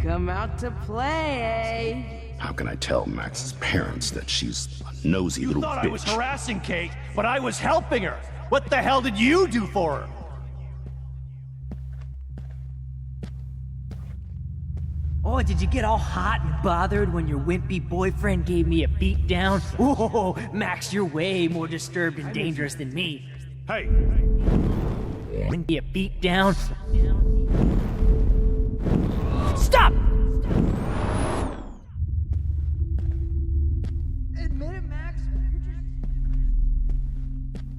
Come out to play. How can I tell Max's parents that she's a nosy little thought bitch? I was harassing Kate, but I was helping her. What the hell did you do for her? Oh, did you get all hot and bothered when your wimpy boyfriend gave me a beat down? Oh, Max, you're way more disturbed and dangerous than me. Hey! Give me a beat down. Stop! Admit it, Max.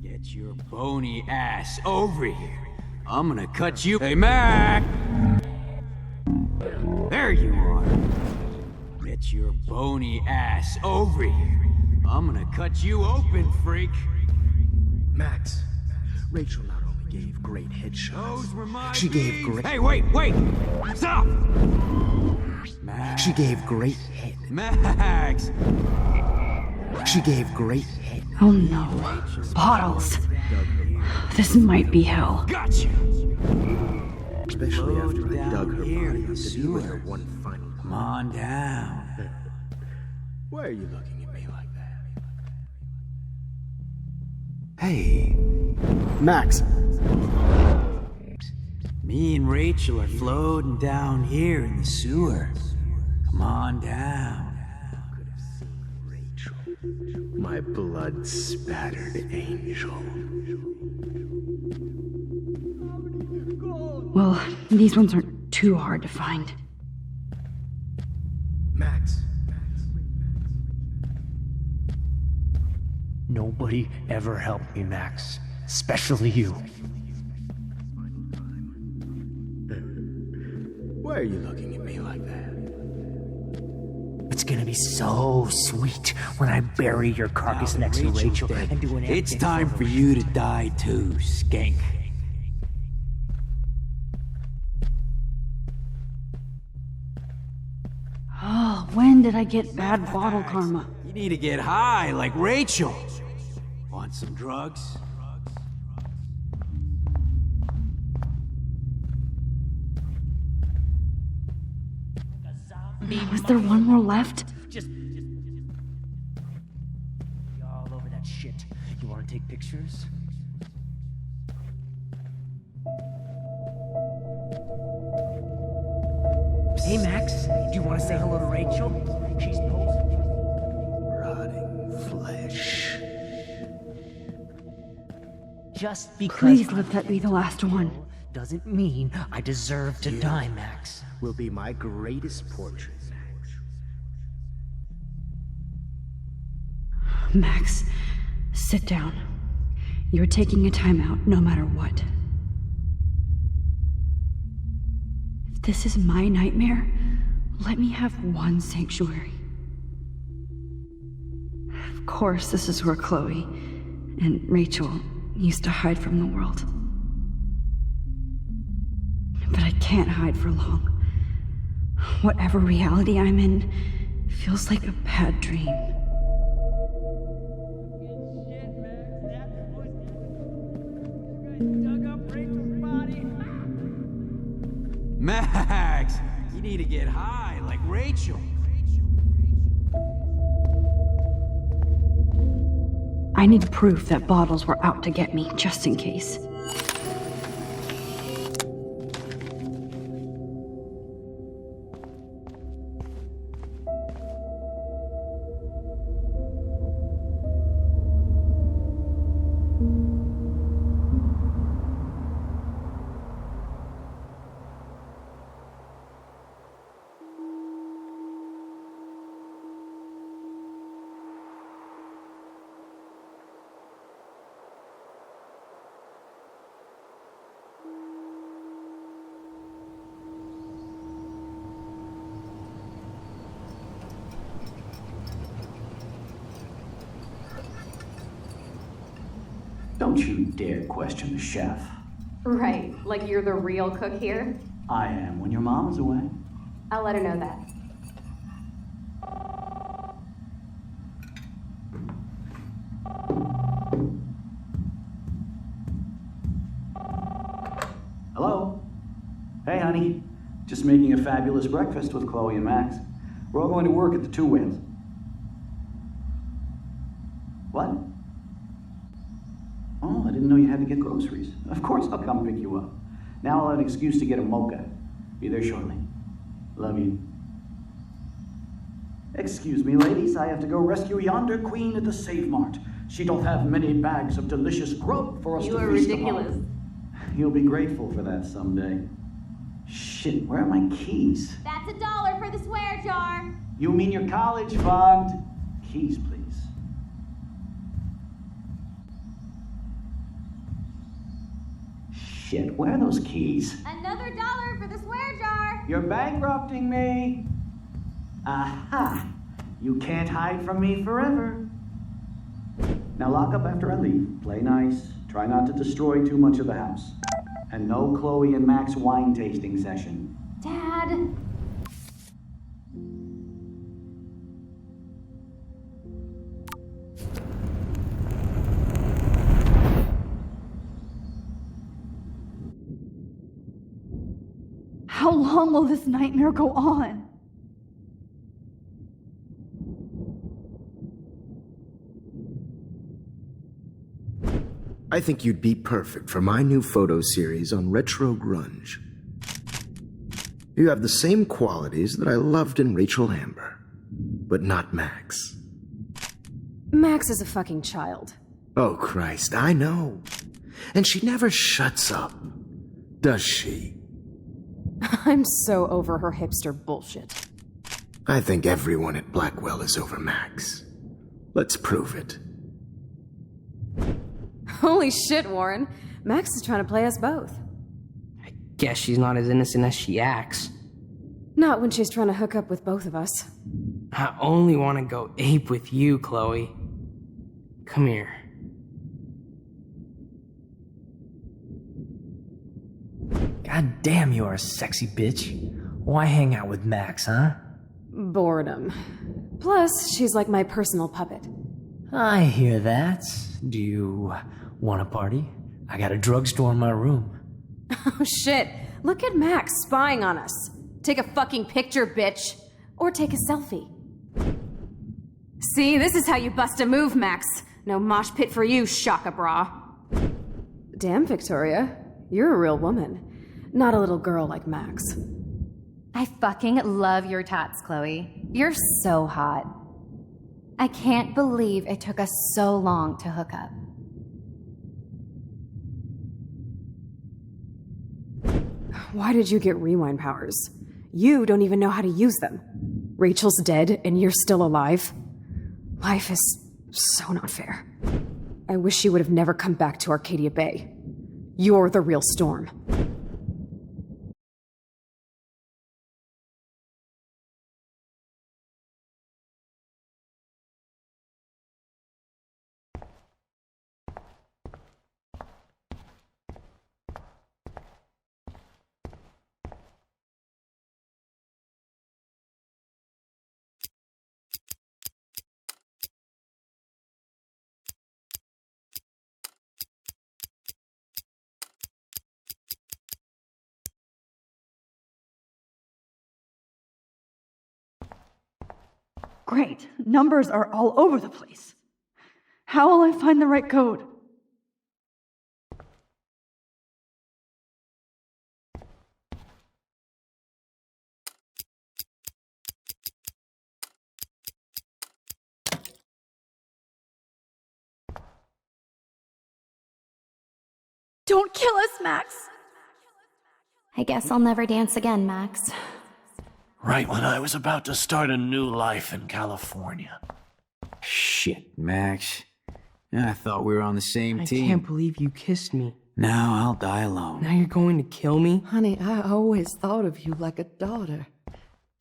Get your bony ass over here. I'm gonna cut you. Hey, Mac! There you are. Get your bony ass over here. I'm gonna cut you open, freak. Max, Rachel not only gave great headshots. She gave great... Hey, wait! Stop! Max. She gave great head. Max! She gave great head. Oh no. Bottles. This might be hell. Gotcha! Especially after I dug her body up to do with her one final... Come on down. Why are you looking at me like that? Hey, Max. Me and Rachel are floating down here in the sewer. Come on down. My blood-spattered angel. Well, these ones aren't too hard to find. Max. Nobody ever helped me, Max. Especially you. Why are you looking at me like that? It's gonna be so sweet when I bury your carcass next to Rachel and do an It's time for you to die too, skank. Oh, when did I get bad bottle karma? You need to get high like Rachel. Want some drugs? Was there one more left? Just all over that shit. You wanna take pictures? Hey Max, do you wanna say hello to Rachel? She's posing. Rotting flesh. Just because Please let that be the last one. doesn't mean I deserve to die, Max. Will be my greatest portrait. Max, sit down. You're taking a timeout no matter what. If this is my nightmare, let me have one sanctuary. Of course, this is where Chloe and Rachel used to hide from the world. But I can't hide for long. Whatever reality I'm in feels like a bad dream. Max, you need to get high like Rachel. I need proof that bottles were out to get me, just in case. Don't you dare question the chef. Right, like you're the real cook here? I am when your mom is away. I'll let her know that. Hello? Hey, honey. Just making a fabulous breakfast with Chloe and Max. We're all going to work at the Two Whales. What? Oh, I didn't know you had to get groceries. Of course I'll come pick you up. Now I'll have an excuse to get a mocha. Be there shortly. Love you. Excuse me, ladies. I have to go rescue yonder queen at the Save Mart. She doth have many bags of delicious grub for us to feast upon. You are ridiculous. You'll be grateful for that someday. Shit, where are my keys? That's $1 for the swear jar. You mean your college fund? Keys, please. Shit, where are those keys? Another $1 for the swear jar. You're bankrupting me. Aha! You can't hide from me forever. Now lock up after I leave. Play nice. Try not to destroy too much of the house. And no Chloe and Max wine tasting session. Dad! How long will this nightmare go on? I think you'd be perfect for my new photo series on retro grunge. You have the same qualities that I loved in Rachel Amber, but not Max. Max is a fucking child. Oh, Christ, I know. And she never shuts up, does she? I'm so over her hipster bullshit. I think everyone at Blackwell is over Max. Let's prove it. Holy shit, Warren. Max is trying to play us both. Guess she's not as innocent as she acts. Not when she's trying to hook up with both of us. I only want to go ape with you, Chloe. Come here. God damn, you are a sexy bitch. Why hang out with Max, huh? Boredom. Plus, she's like my personal puppet. I hear that. Do you want a party? I got a drugstore in my room. Oh shit, look at Max spying on us. Take a fucking picture, bitch. Or take a selfie. See, this is how you bust a move, Max. No mosh pit for you, Shaka Bra. Damn, Victoria. You're a real woman. Not a little girl like Max. I fucking love your tats, Chloe. You're so hot. I can't believe it took us so long to hook up. Why did you get rewind powers? You don't even know how to use them. Rachel's dead and you're still alive. Life is so not fair. I wish she would have never come back to Arcadia Bay. You're the real Storm. Great. Numbers are all over the place. How will I find the right code? Don't kill us, Max! I guess I'll never dance again, Max. Right when I was about to start a new life in California. Shit, Max. I thought we were on the same team. I can't believe you kissed me. Now I'll die alone. Now you're going to kill me? Honey, I always thought of you like a daughter.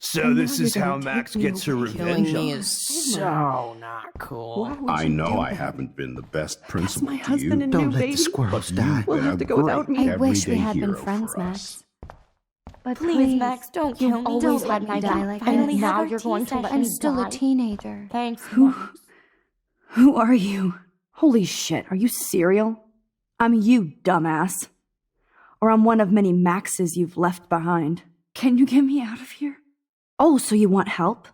So this is how Max gets her revenge Killing me on is so not cool. I know I haven't been the best principal my to husband you. and Don't new let baby. the squirrels die. We'll have to go without me. I wish we everyday had been hero friends, for Max. us. But Please, Max, don't kill me. Always Don't let me die like Finally this. have Now our you're tea going to let session. me still a teenager. Thanks, Who are you? Holy shit, are you serial? I'm you, dumbass. Or I'm one of many Maxes you've left behind. Can you get me out of here? Oh, so you want help?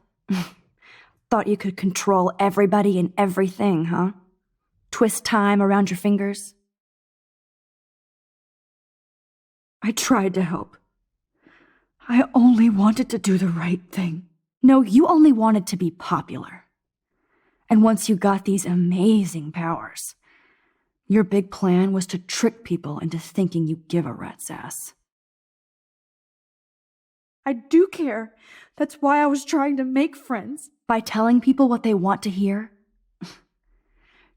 Thought you could control everybody and everything, huh? Twist time around your fingers? I tried to help. I only wanted to do the right thing. No, you only wanted to be popular. And once you got these amazing powers, your big plan was to trick people into thinking you give a rat's ass. I do care. That's why I was trying to make friends. By telling people what they want to hear?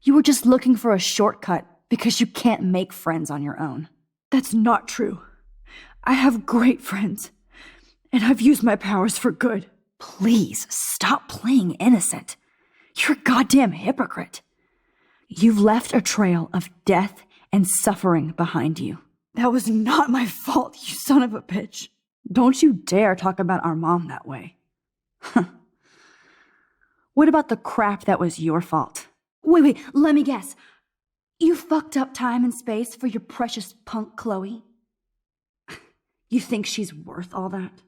You were just looking for a shortcut because you can't make friends on your own. That's not true. I have great friends, and I've used my powers for good. Please, stop playing innocent. You're a goddamn hypocrite. You've left a trail of death and suffering behind you. That was not my fault, you son of a bitch. Don't you dare talk about our mom that way. What about the crap that was your fault? Wait, let me guess. You fucked up time and space for your precious punk Chloe? You think she's worth all that?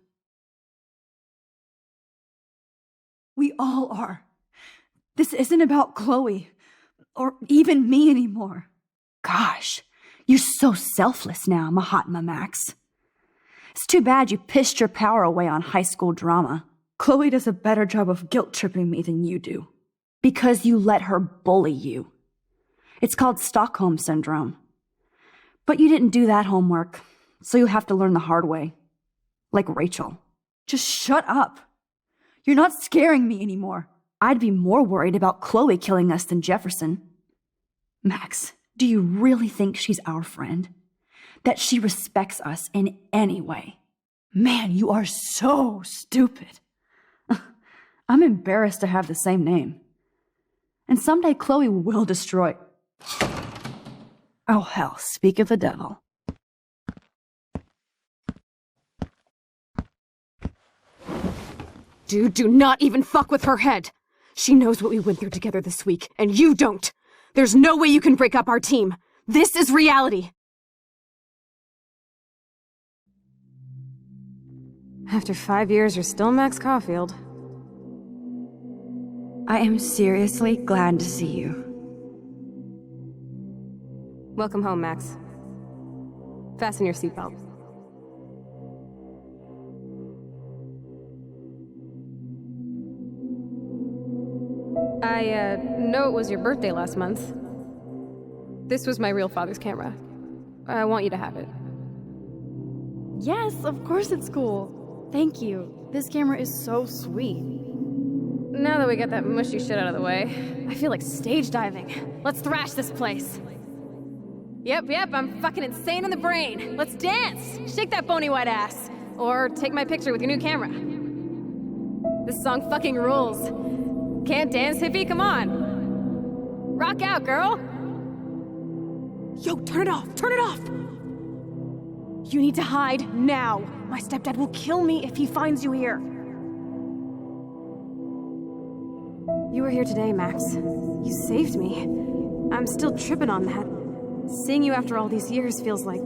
We all are. This isn't about Chloe, or even me anymore. Gosh, you're so selfless now, Mahatma Max. It's too bad you pissed your power away on high school drama. Chloe does a better job of guilt-tripping me than you do. Because you let her bully you. It's called Stockholm Syndrome. But you didn't do that homework, so you'll have to learn the hard way. Like Rachel. Just shut up. You're not scaring me anymore. I'd be more worried about Chloe killing us than Jefferson. Max, do you really think she's our friend? That she respects us in any way? Man, you are so stupid. I'm embarrassed to have the same name. And someday Chloe will destroy... Oh hell, speak of the devil. Dude, do not even fuck with her head. She knows what we went through together this week, and you don't. There's no way you can break up our team. This is reality. After 5 years, you're still Max Caulfield. I am seriously glad to see you. Welcome home, Max. Fasten your seatbelt. I know it was your birthday last month. This was my real father's camera. I want you to have it. Yes, of course it's cool. Thank you. This camera is so sweet. Now that we got that mushy shit out of the way, I feel like stage diving. Let's thrash this place. Yep, I'm fucking insane in the brain. Let's dance! Shake that bony white ass. Or take my picture with your new camera. This song fucking rules. Can't dance, hippie? Come on. Rock out, girl. Yo, turn it off! Turn it off! You need to hide now. My stepdad will kill me if he finds you here. You were here today, Max. You saved me. I'm still tripping on that. Seeing you after all these years feels like...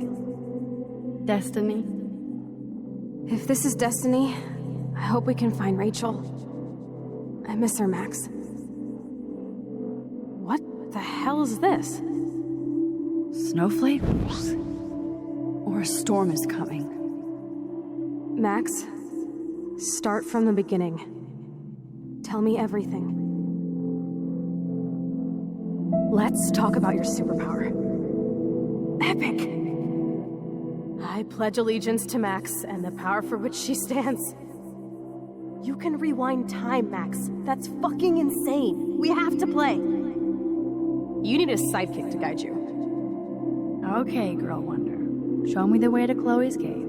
destiny. If this is destiny, I hope we can find Rachel. I miss her, Max. What the hell is this? Snowflakes? Or a storm is coming? Max, start from the beginning. Tell me everything. Let's talk about your superpower. Epic! I pledge allegiance to Max and the power for which she stands. You can rewind time, Max. That's fucking insane. We have to play. You need a sidekick to guide you. Okay, Girl Wonder. Show me the way to Chloe's cave.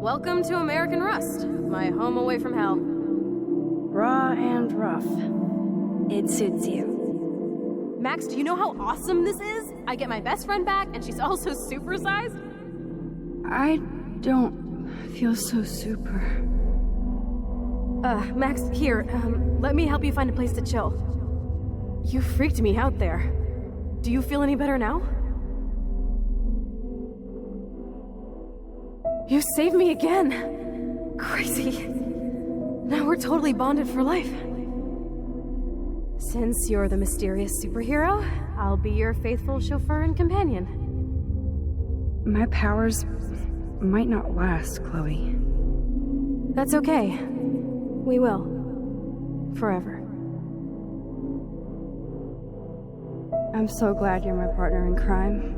Welcome to American Rust, my home away from hell. Raw and rough. It suits you. Max, do you know how awesome this is? I get my best friend back, and she's also supersized. I don't feel so super. Max, here, let me help you find a place to chill. You freaked me out there. Do you feel any better now? You saved me again. Crazy. Now we're totally bonded for life. Since you're the mysterious superhero, I'll be your faithful chauffeur and companion. My powers might not last, Chloe. That's okay. We will. Forever. I'm so glad you're my partner in crime.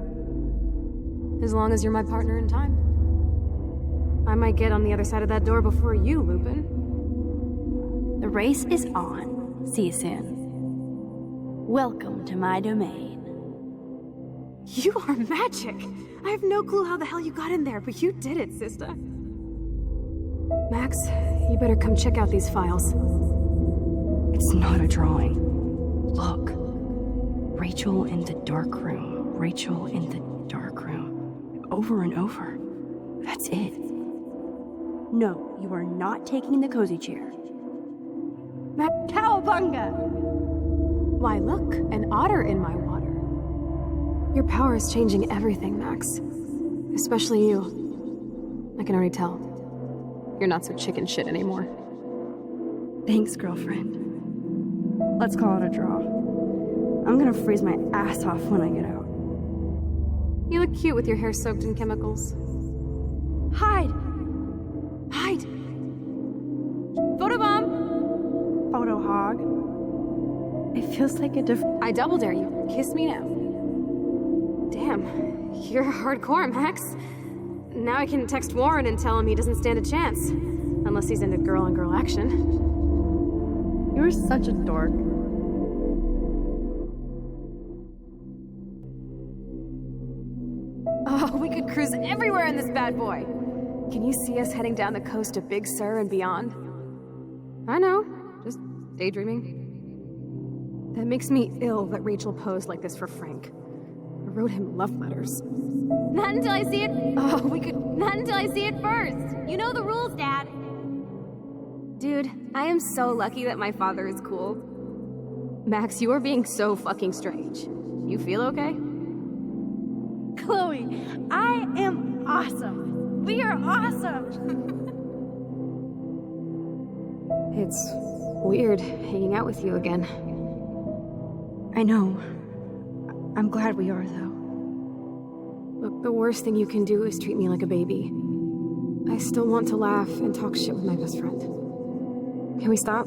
As long as you're my partner in time. I might get on the other side of that door before you, Lupin. The race is on. See you soon. Welcome to my domain. You are magic! I have no clue how the hell you got in there, but you did it, sister. Max, you better come check out these files. It's not a drawing. Look. Rachel in the dark room. Rachel in the dark room. Over and over. That's it. No, you are not taking the cozy chair. Cowabunga! Why, look, an otter in my water. Your power is changing everything, Max. Especially you. I can already tell. You're not so chicken shit anymore. Thanks, girlfriend. Let's call it a draw. I'm gonna freeze my ass off when I get out. You look cute with your hair soaked in chemicals. Hide! Hide! Photobomb! Photo hog. It feels like a I double dare you. Kiss me now. Damn, you're hardcore, Max. Now I can text Warren and tell him he doesn't stand a chance. Unless he's into girl-on-girl action. You're such a dork. Oh, we could cruise everywhere in this bad boy. Can you see us heading down the coast to Big Sur and beyond? I know, just daydreaming. That makes me ill that Rachel posed like this for Frank. I wrote him love letters. Not until I see it. Oh, we could. Not until I see it first. You know the rules, Dad. Dude, I am so lucky that my father is cool. Max, you are being so fucking strange. You feel okay? Chloe, I am awesome. We are awesome. It's weird hanging out with you again. I know. I'm glad we are, though. Look, the worst thing you can do is treat me like a baby. I still want to laugh and talk shit with my best friend. Can we stop?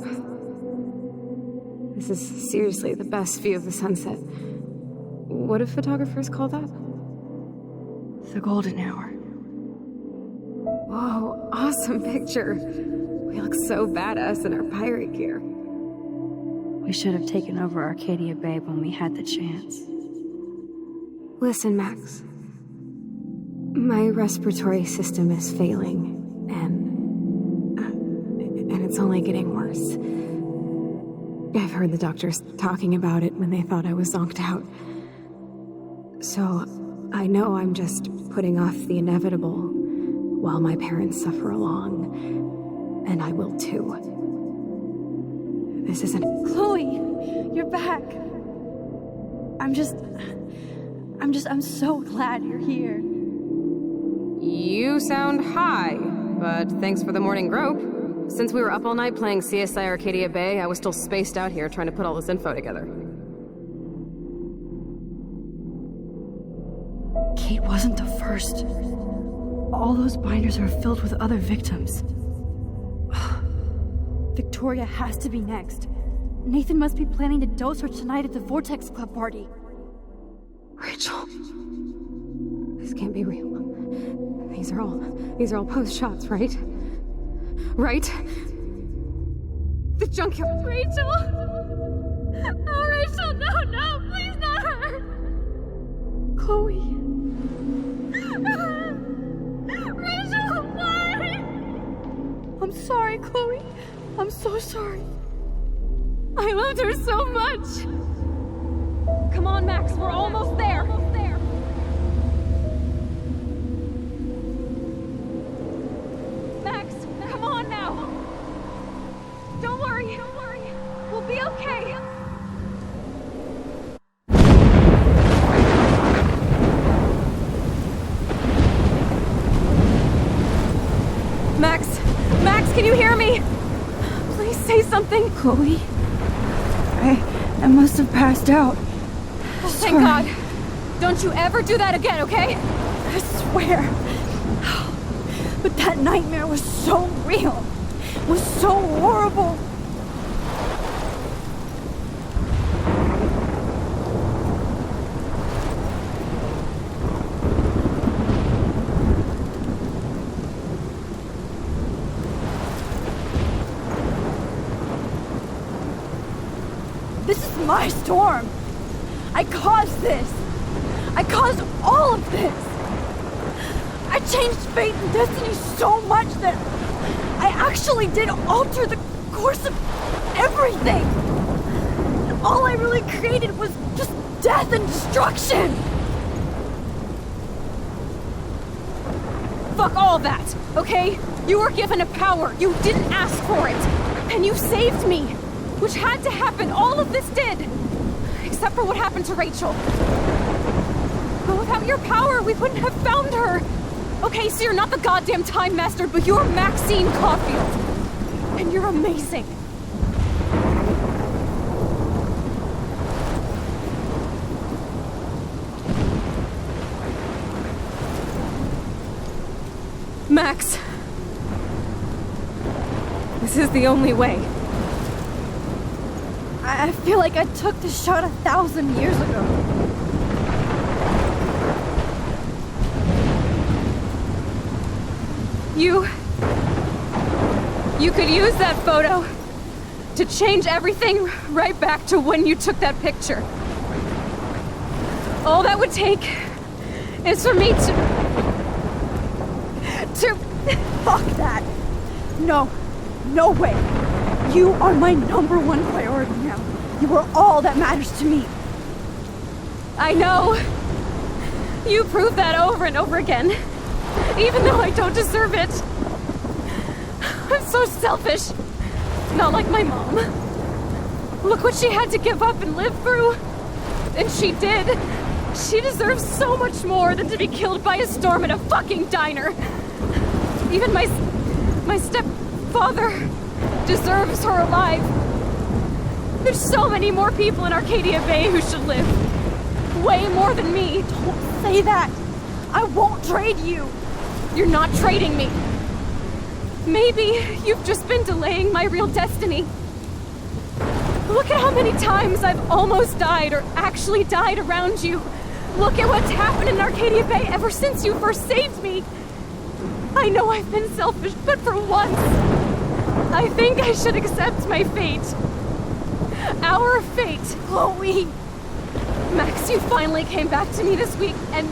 This is seriously the best view of the sunset. What do photographers call that? The golden hour. Whoa, awesome picture. We look so badass in our pirate gear. We should have taken over Arcadia Bay when we had the chance. Listen, Max. My respiratory system is failing, and it's only getting worse. I've heard the doctors talking about it when they thought I was zonked out. So, I know I'm just putting off the inevitable while my parents suffer along, and I will too. This isn't... Chloe, you're back. I'm so glad you're here. You sound high, but thanks for the morning grope. Since we were up all night playing CSI Arcadia Bay, I was still spaced out here trying to put all this info together. Kate wasn't the first. All those binders are filled with other victims. Victoria has to be next. Nathan must be planning to dose her tonight at the Vortex Club party. Rachel. This can't be real. These are all post shots, right? Right? The junkyard. Rachel! Oh, Rachel, no, please not her! Chloe. Rachel, why? I'm sorry, Chloe. I'm so sorry. I loved her so much. Come on, Max, we're almost there. Max, come on now. Don't worry. We'll be okay. Max, can you hear me? Please say something. Chloe, I must have passed out. Oh, thank God. Don't you ever do that again, okay? I swear. But that nightmare was so real. It was so horrible. This is my storm. I caused this. I caused all of this. I changed fate and destiny so much that I actually did alter the course of everything. And all I really created was just death and destruction. all that, okay? You were given a power. You didn't ask for it. And you saved me, which had to happen. All of this did. Except for what happened to Rachel. But without your power, we wouldn't have found her. Okay, so you're not the goddamn Time Master, but you're Maxine Caulfield. And you're amazing. Max. This is the only way. I feel like I took the shot 1,000 years ago. You could use that photo to change everything right back to when you took that picture. All that would take is for me to... Fuck that. No. No way. You are my #1 priority now. You are all that matters to me. I know. You prove that over and over again. Even though I don't deserve it. I'm so selfish. Not like my mom. Look what she had to give up and live through. And she did. She deserves so much more than to be killed by a storm at a fucking diner. Even my stepfather deserves her alive. There's so many more people in Arcadia Bay who should live. Way more than me. Don't say that. I won't trade you. You're not trading me. Maybe you've just been delaying my real destiny. Look at how many times I've almost died or actually died around you. Look at what's happened in Arcadia Bay ever since you first saved me. I know I've been selfish, but for once, I think I should accept my fate. Our fate. Chloe! Max, you finally came back to me this week, and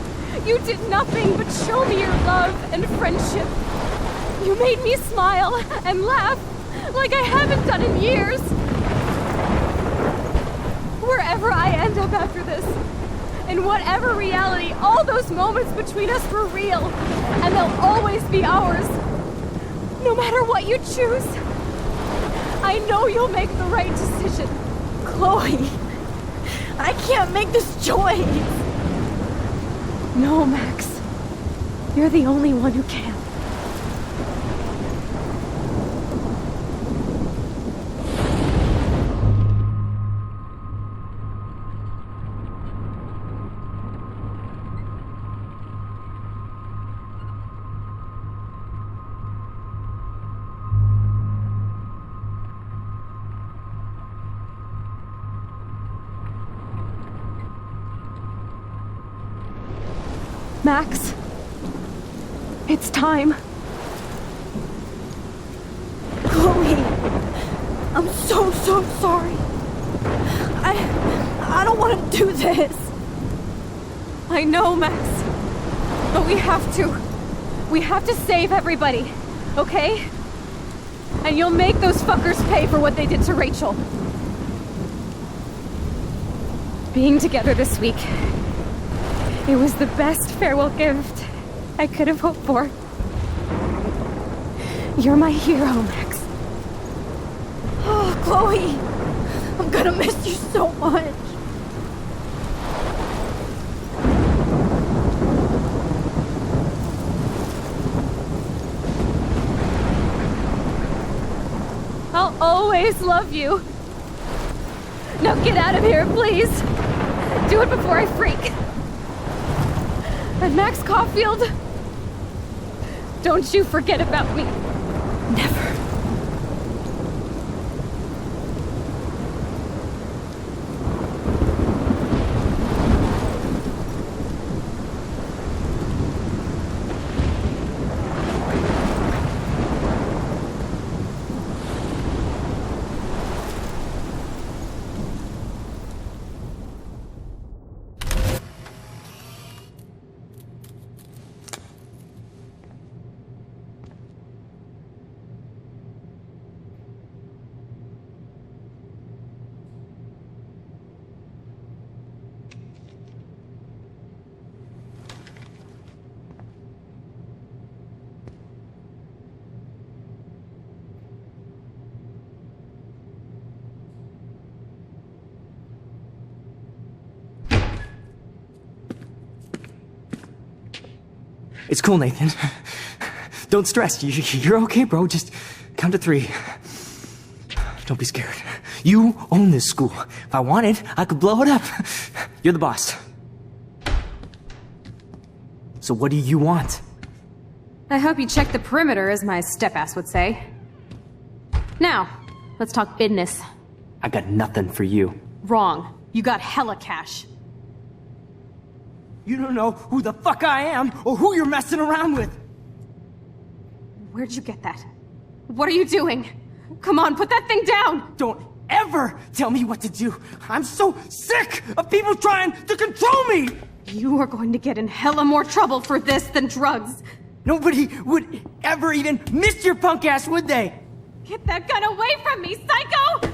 you did nothing but show me your love and friendship. You made me smile and laugh like I haven't done in years. Wherever I end up after this, in whatever reality, all those moments between us were real, and they'll always be ours. No matter what you choose, I know you'll make the right decision. Chloe, I can't make this choice. No, Max. You're the only one who can. Max, it's time. Chloe, I'm so sorry. I don't want to do this. I know, Max, but we have to. We have to save everybody, okay? And you'll make those fuckers pay for what they did to Rachel. Being together this week, it was the best farewell gift I could have hoped for. You're my hero, Max. Oh, Chloe, I'm gonna miss you so much. I'll always love you. Now get out of here, please. Do it before I freak. And Max Caulfield, don't you forget about me. Never. It's cool, Nathan. Don't stress. You're okay, bro. Just count to 3. Don't be scared. You own this school. If I wanted, I could blow it up. You're the boss. So what do you want? I hope you check the perimeter, as my step-ass would say. Now, let's talk business. I got nothing for you. Wrong. You got hella cash. You don't know who the fuck I am or who you're messing around with. Where'd you get that? What are you doing? Come on, put that thing down! Don't ever tell me what to do. I'm so sick of people trying to control me! You are going to get in hella more trouble for this than drugs. Nobody would ever even miss your punk ass, would they? Get that gun away from me, psycho!